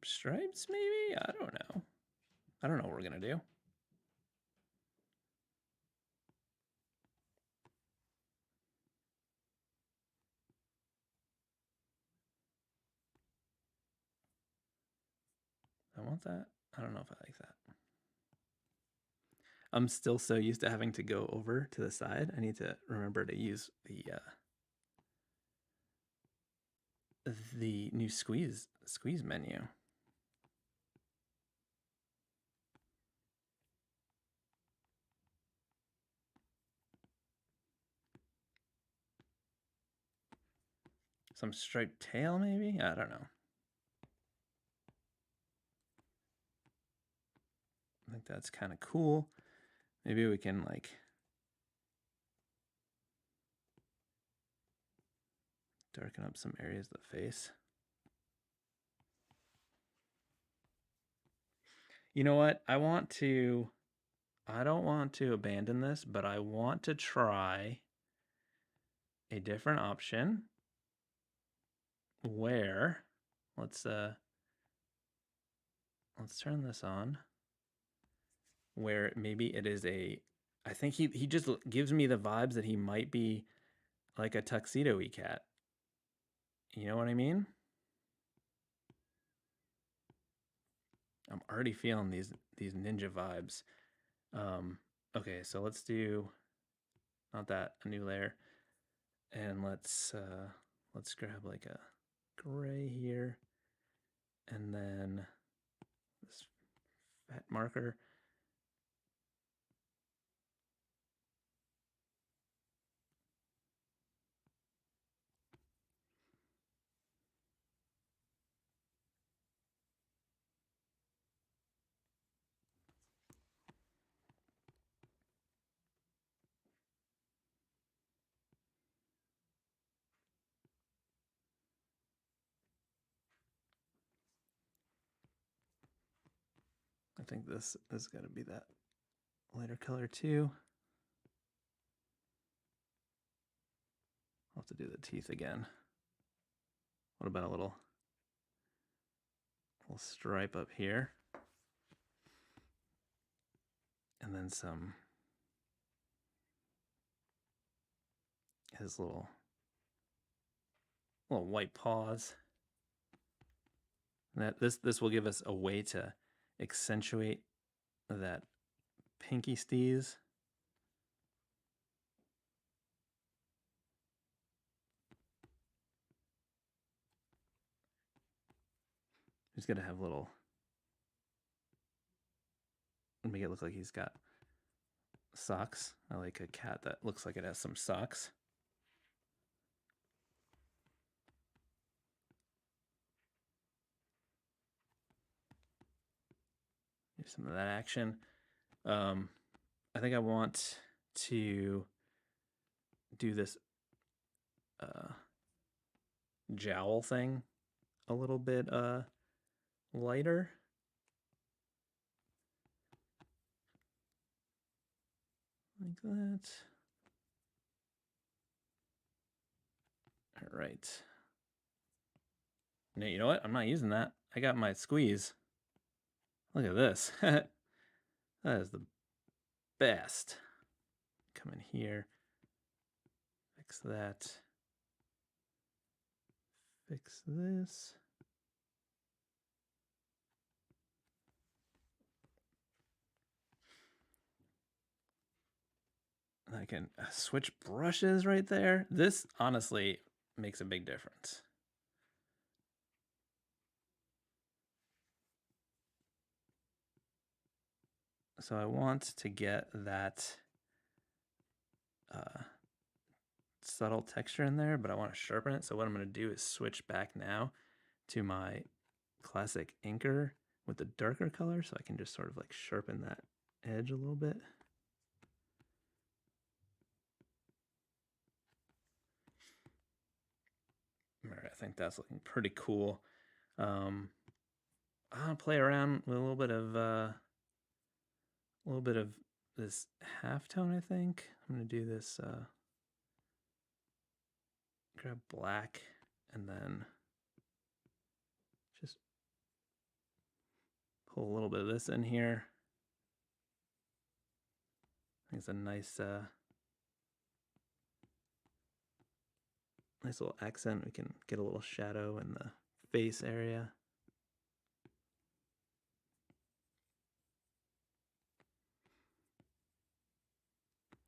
stripes maybe? I don't know. I don't know what we're gonna do. I want that. I don't know if I like that. I'm still so used to having to go over to the side. I need to remember to use the new squeeze menu. Some striped tail maybe? I don't know. think that's kind of cool. Maybe we can like darken up some areas of the face. You know what? I don't want to abandon this, but I want to try a different option where let's turn this on, where maybe it is I think he just gives me the vibes that he might be like a tuxedo-y cat. You know what I mean? I'm already feeling these ninja vibes. Okay, so let's do not that, a new layer. And let's grab like a gray here, and then this fat marker. I think this is going to be that lighter color too. I'll have to do the teeth again. What about a little stripe up here? And then his little white paws. And that this will give us a way to accentuate that pinky steez. He's gonna have little, make it look like he's got socks. I like a cat that looks like it has some socks. Here's some of that action. I think I want to do this jowl thing a little bit lighter. Like that. All right. No, you know what? I'm not using that. I got my squeeze. Look at this. That is the best. Come in here. Fix that. Fix this. I can switch brushes right there. This honestly makes a big difference. So I want to get that subtle texture in there, but I want to sharpen it. So what I'm going to do is switch back now to my classic inker with the darker color, so I can just sort of like sharpen that edge a little bit. All right, I think that's looking pretty cool. I'll play around with a little bit of this halftone. I think I'm gonna do this. Grab black and then just pull a little bit of this in here. I think it's a nice little accent. We can get a little shadow in the face area.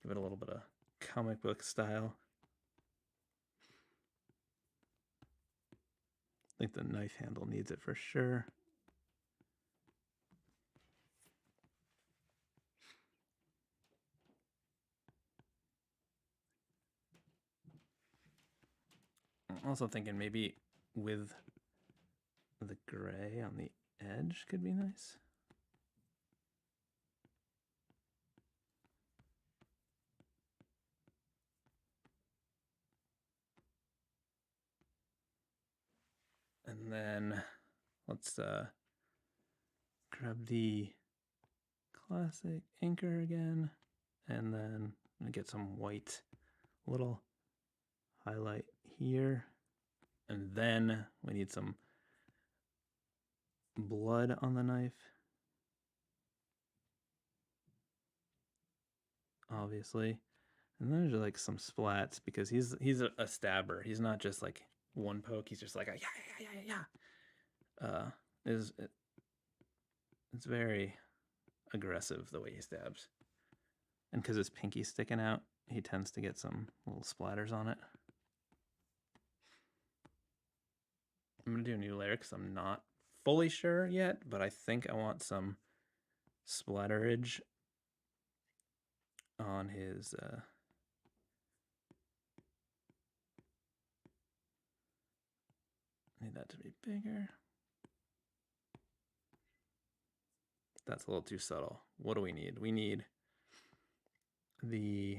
Give it a little bit of comic book style. I think the knife handle needs it for sure. I'm also thinking maybe with the gray on the edge could be nice. And then let's grab the classic anchor again, and then I'm gonna get some white little highlight here, and then we need some blood on the knife, obviously. And then there's like some splats because he's a stabber. He's not just like one poke. He's just like a yeah. It's very aggressive the way he stabs. And because his pinky's sticking out, he tends to get some little splatters on it. I'm going to do a new layer because I'm not fully sure yet, but I think I want some splatterage on his need that to be bigger. That's a little too subtle. What do we need? We need the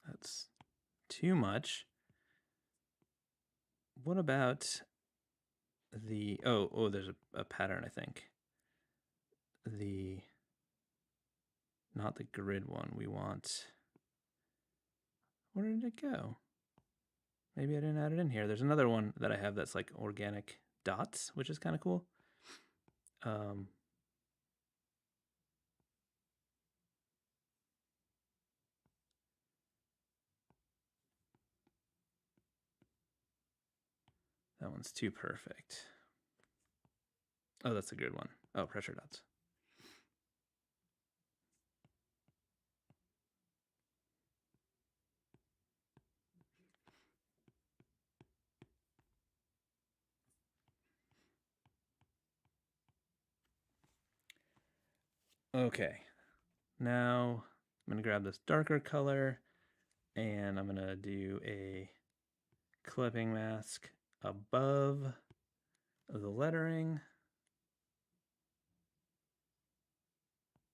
that's too much. What about the oh there's a pattern, I think. The not the grid one. We want, where did it go? Maybe I didn't add it in here. There's another one that I have that's like organic dots, which is kind of cool. That one's too perfect. Oh, that's a good one. Oh, pressure dots. Okay, now I'm gonna grab this darker color and I'm gonna do a clipping mask above the lettering.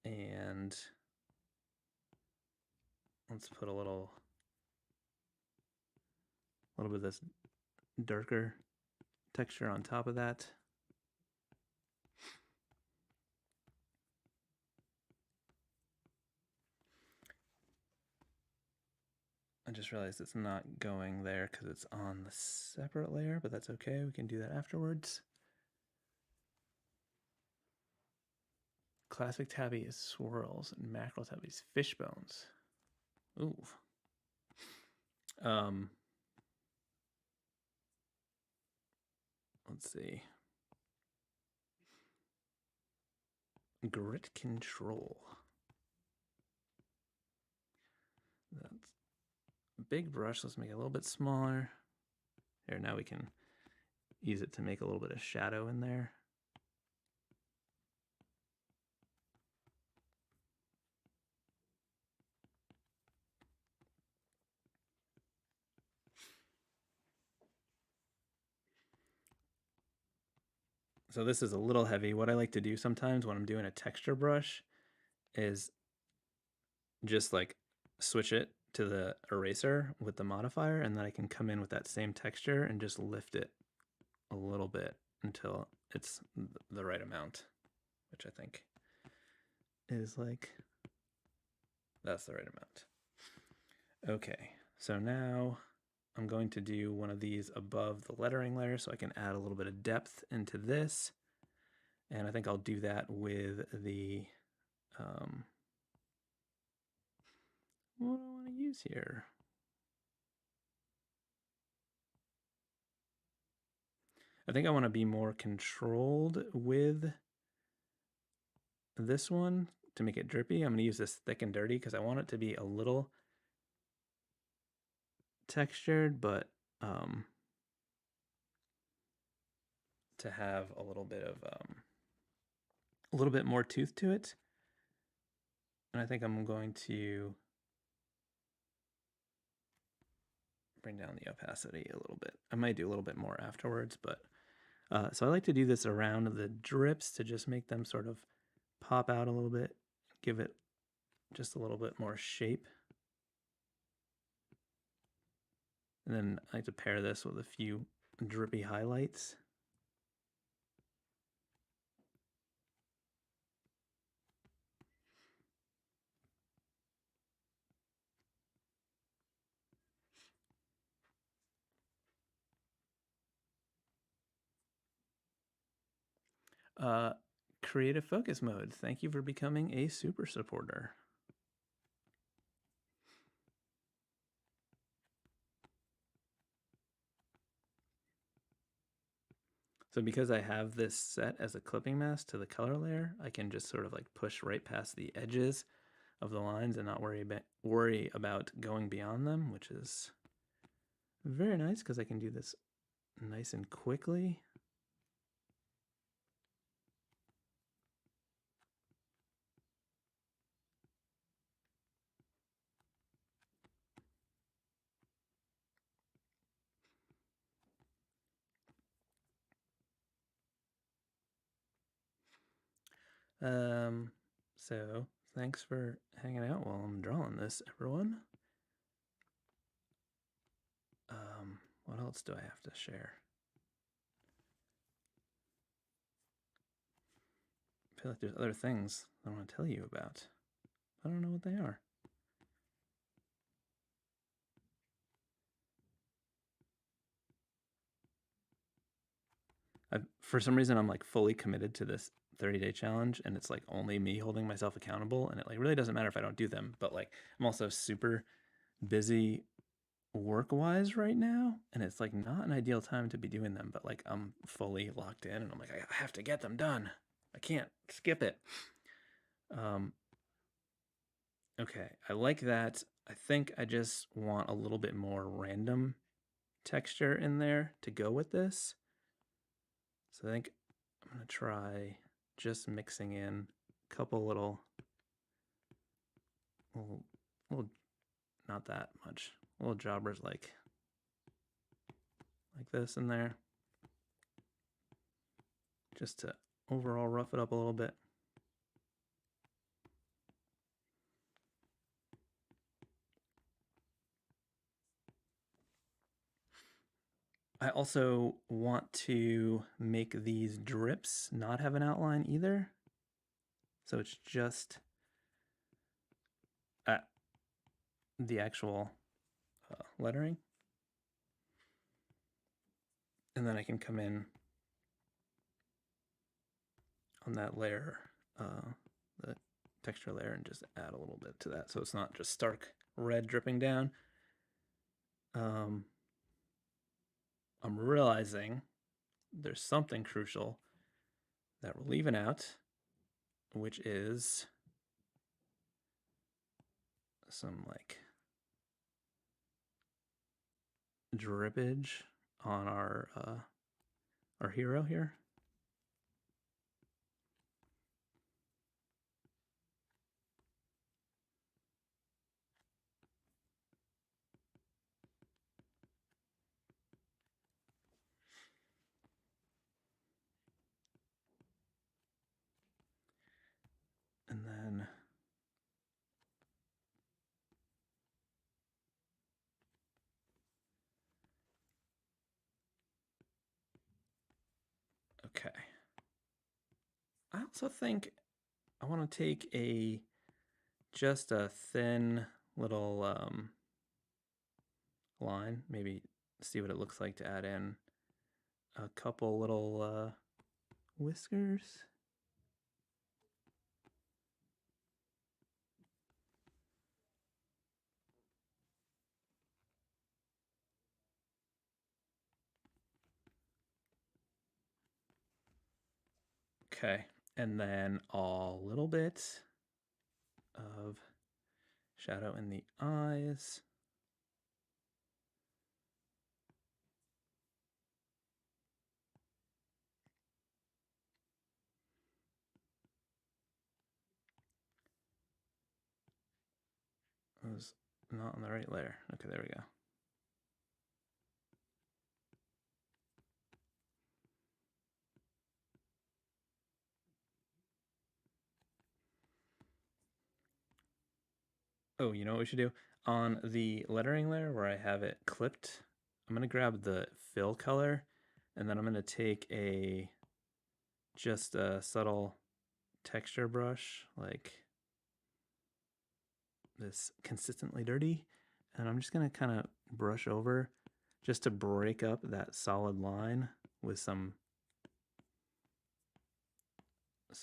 And let's put a little bit of this darker texture on top of that. I just realized it's not going there because it's on the separate layer, but that's okay. We can do that afterwards. Classic tabby is swirls and mackerel tabby is fish bones. Ooh. Let's see. Grit control. That's a big brush. Let's make it a little bit smaller. Here, now we can use it to make a little bit of shadow in there. So this is a little heavy. What I like to do sometimes when I'm doing a texture brush is just like switch it to the eraser with the modifier, and then I can come in with that same texture and just lift it a little bit until it's the right amount, which I think is like, that's the right amount. Okay, so now I'm going to do one of these above the lettering layer so I can add a little bit of depth into this. And I think I'll do that with the, what do I want to use here? I think I want to be more controlled with this one to make it drippy. I'm going to use this thick and dirty because I want it to be a little textured, but to have a little bit more tooth to it. And I think I'm going to bring down the opacity a little bit. I might do a little bit more afterwards, but so I like to do this around the drips to just make them sort of pop out a little bit, give it just a little bit more shape. And then I like to pair this with a few drippy highlights. Creative focus mode. Thank you for becoming a super supporter. So because I have this set as a clipping mask to the color layer, I can just sort of like push right past the edges of the lines and not worry about going beyond them, which is very nice because I can do this nice and quickly. So thanks for hanging out while I'm drawing this, everyone. What else do I have to share? I feel like there's other things I want to tell you about. I don't know what they are. For some reason, I'm like fully committed to this 30-day challenge, and it's like only me holding myself accountable, and it like really doesn't matter if I don't do them. But like I'm also super busy work-wise right now, and it's like not an ideal time to be doing them. But like I'm fully locked in, and I'm like I have to get them done. I can't skip it. Okay, I like that. I think I just want a little bit more random texture in there to go with this. So I think I'm gonna try just mixing in a couple little, not that much, little jobbers like this in there, just to overall rough it up a little bit. I also want to make these drips not have an outline either. So it's just the actual lettering. And then I can come in on that layer, the texture layer, and just add a little bit to that so it's not just stark red dripping down. I'm realizing there's something crucial that we're leaving out, which is some like drippage on our hero here. And then okay. I also think I want to take just a thin little line, maybe see what it looks like to add in a couple little whiskers. Okay, and then a little bit of shadow in the eyes. It was not on the right layer. Okay, there we go. Oh, you know what we should do? On the lettering layer where I have it clipped I'm going to grab the fill color, and then I'm going to take just a subtle texture brush, like this consistently dirty, and I'm just going to kind of brush over just to break up that solid line with some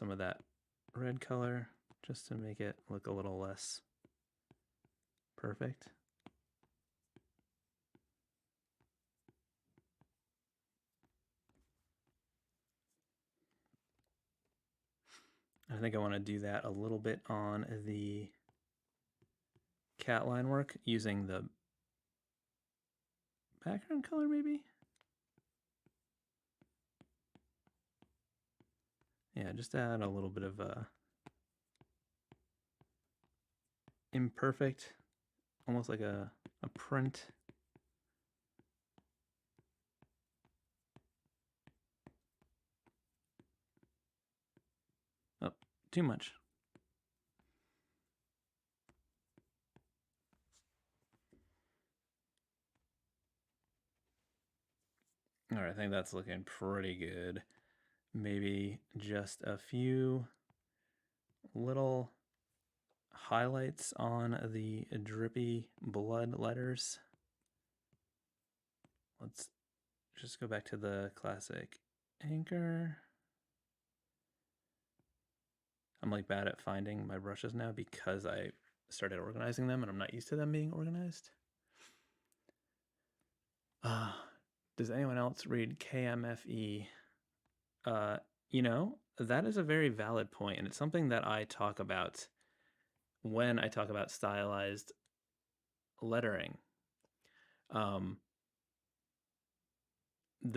of that red color, just to make it look a little less perfect. I think I want to do that a little bit on the cat line work using the background color, maybe? Yeah, just add a little bit of imperfect, almost like a print. Oh, too much. All right, I think that's looking pretty good. Maybe just a few little highlights on the drippy blood letters. Let's just go back to the classic anchor. I'm like bad at finding my brushes now because I started organizing them and I'm not used to them being organized. Does anyone else read KMFE? You know, that is a very valid point, and it's something that I talk about when I talk about stylized lettering. The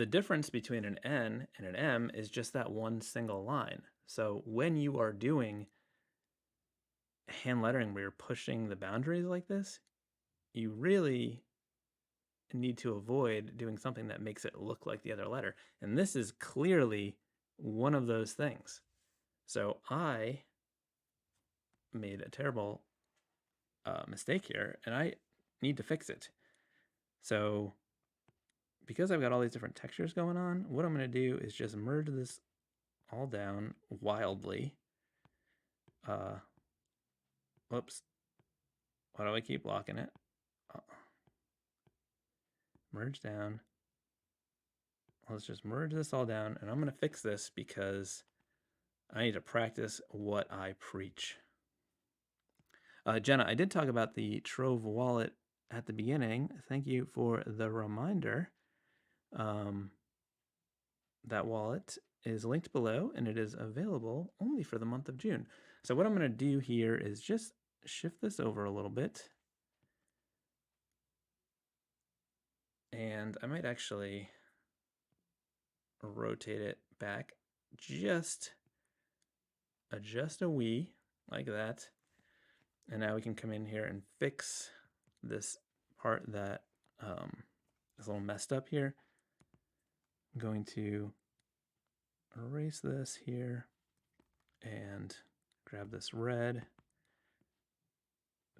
difference between an N and an M is just that one single line. So when you are doing hand lettering where you're pushing the boundaries like this, you really need to avoid doing something that makes it look like the other letter. And this is clearly one of those things. So I made a terrible mistake here, and I need to fix it. So because I've got all these different textures going on, what I'm going to do is just merge this all down wildly. Whoops. Why do I keep blocking it? Merge down. Let's just merge this all down, and I'm going to fix this because I need to practice what I preach. Jenna, I did talk about the Trove wallet at the beginning. Thank you for the reminder. That wallet is linked below, and it is available only for the month of June. So what I'm going to do here is just shift this over a little bit. And I might actually rotate it back just a wee, like that. And now we can come in here and fix this part that is a little messed up here. I'm going to erase this here and grab this red,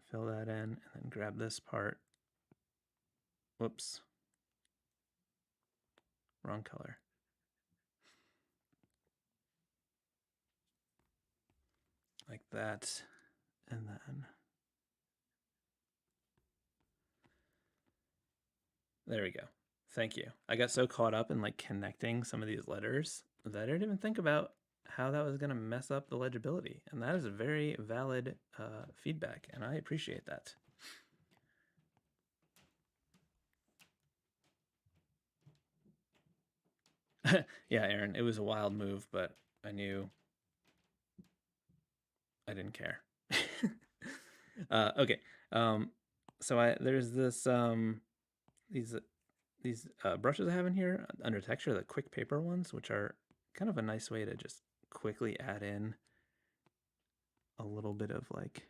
fill that in, and then grab this part. Whoops. Wrong color. Like that. And then there we go. Thank you. I got so caught up in like connecting some of these letters that I didn't even think about how that was going to mess up the legibility. And that is a very valid feedback, and I appreciate that. Yeah, Aaron, it was a wild move, but I knew I didn't care. Okay. So there's this these brushes I have in here under texture, the quick paper ones, which are kind of a nice way to just quickly add in a little bit of like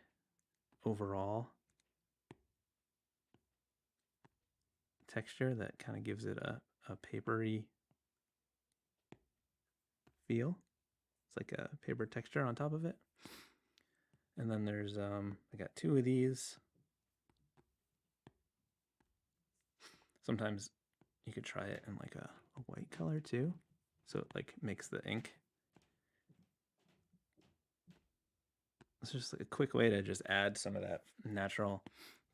overall texture that kind of gives it a papery feel. It's like a paper texture on top of it. And then there's I got two of these. Sometimes you could try it in like a white color too, so it like makes the ink. It's just a quick way to just add some of that natural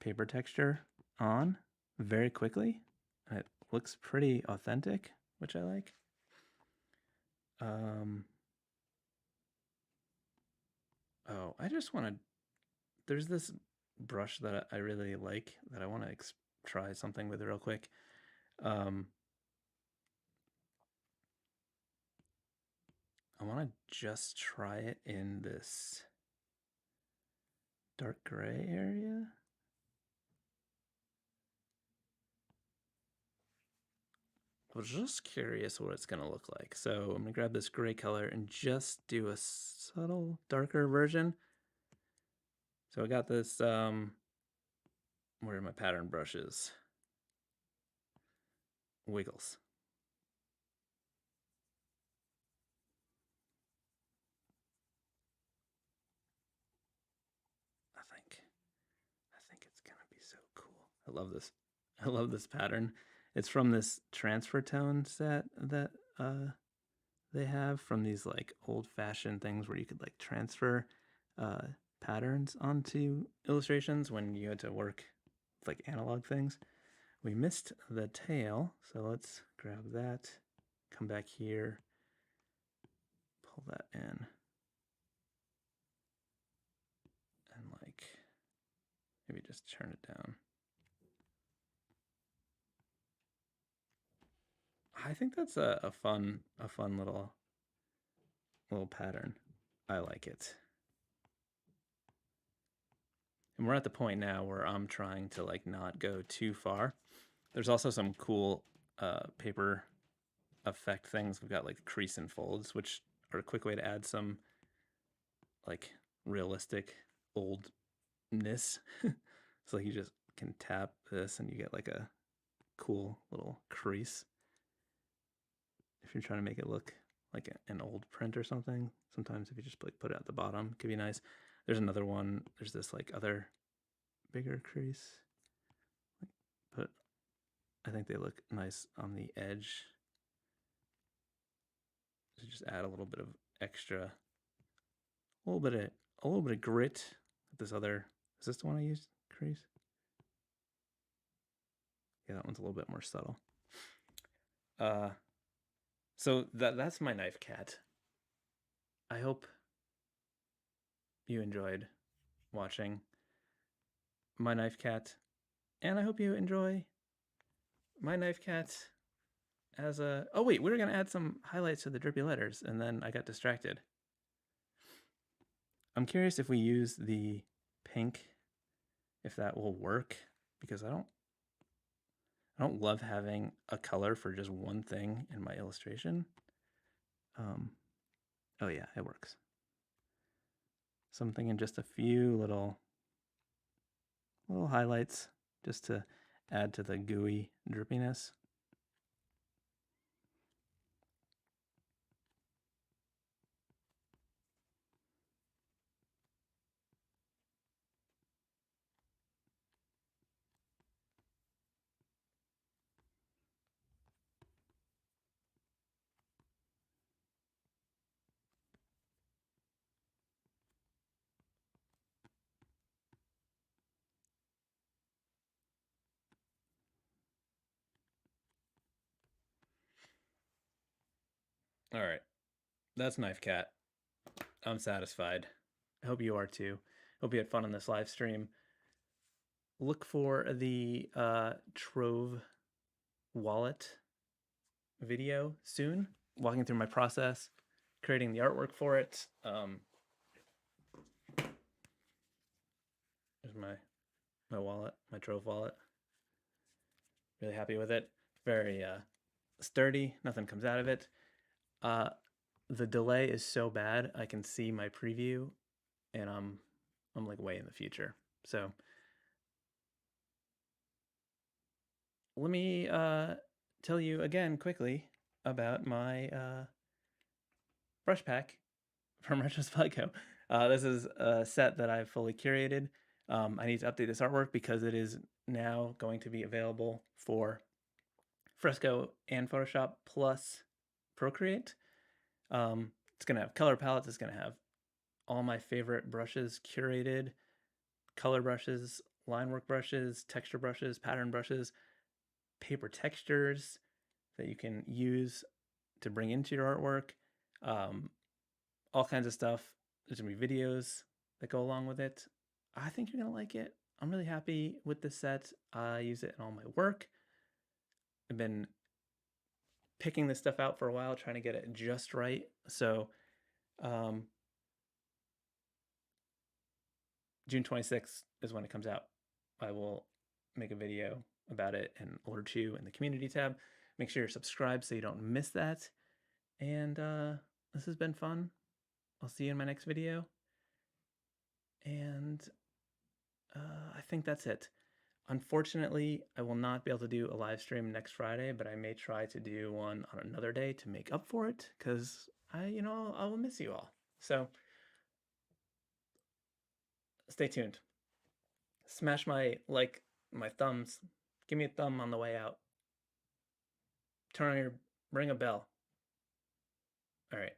paper texture on very quickly. And it looks pretty authentic, which I like. Oh, I just want to, there's this brush that I really like that I want to try something with real quick. I want to just try it in this dark gray area. I was just curious what it's going to look like. So I'm going to grab this gray color and just do a subtle darker version. So I got this, where are my pattern brushes? Wiggles. I think it's going to be so cool. I love this. I love this pattern. It's from this transfer tone set that they have from these like old-fashioned things where you could like transfer patterns onto illustrations when you had to work with like analog things. We missed the tail, so let's grab that, come back here, pull that in, and like maybe just turn it down. I think that's a fun little pattern. I like it. And we're at the point now where I'm trying to like not go too far. There's also some cool paper effect things. We've got like crease and folds, which are a quick way to add some like realistic oldness. So like you just can tap this and you get like a cool little crease. If you're trying to make it look like an old print or something, sometimes if you just like put it at the bottom, it could be nice. There's another one. There's this like other bigger crease, but I think they look nice on the edge. So just add a little bit of extra, a little bit of grit. This other, is this the one I used? Crease. Yeah, that one's a little bit more subtle. So that's my knife cat. I hope you enjoyed watching my knife cat, and I hope you enjoy my knife cat as a. Oh wait, we were gonna add some highlights to the drippy letters, and then I got distracted. I'm curious if we use the pink, if that will work, because I don't love having a color for just one thing in my illustration. Oh yeah, it works. So I'm thinking just a few little highlights just to add to the gooey drippiness. All right, that's Knife Cat. I'm satisfied. I hope you are too. Hope you had fun on this live stream. Look for the Trove wallet video soon, walking through my process, creating the artwork for it. There's my wallet, my Trove wallet. Really happy with it. Very sturdy. Nothing comes out of it. The delay is so bad. I can see my preview, and I'm like way in the future. So let me tell you again quickly about my brush pack from Retrospot. This is a set that I've fully curated. I need to update this artwork because it is now going to be available for Fresco and Photoshop plus Procreate. It's going to have color palettes. It's going to have all my favorite brushes curated, color brushes, line work brushes, texture brushes, pattern brushes, paper textures that you can use to bring into your artwork, all kinds of stuff. There's going to be videos that go along with it. I think you're going to like it. I'm really happy with this set. I use it in all my work. I've been picking this stuff out for a while, trying to get it just right. So June 26th is when it comes out. I will make a video about it and order to in the community tab. Make sure you're subscribed so you don't miss that. And this has been fun. I'll see you in my next video. And I think that's it. Unfortunately, I will not be able to do a live stream next Friday, but I may try to do one on another day to make up for it, because I will miss you all. So stay tuned. Smash my thumbs. Give me a thumb on the way out. Ring a bell. All right.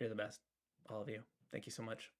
You're the best, all of you. Thank you so much.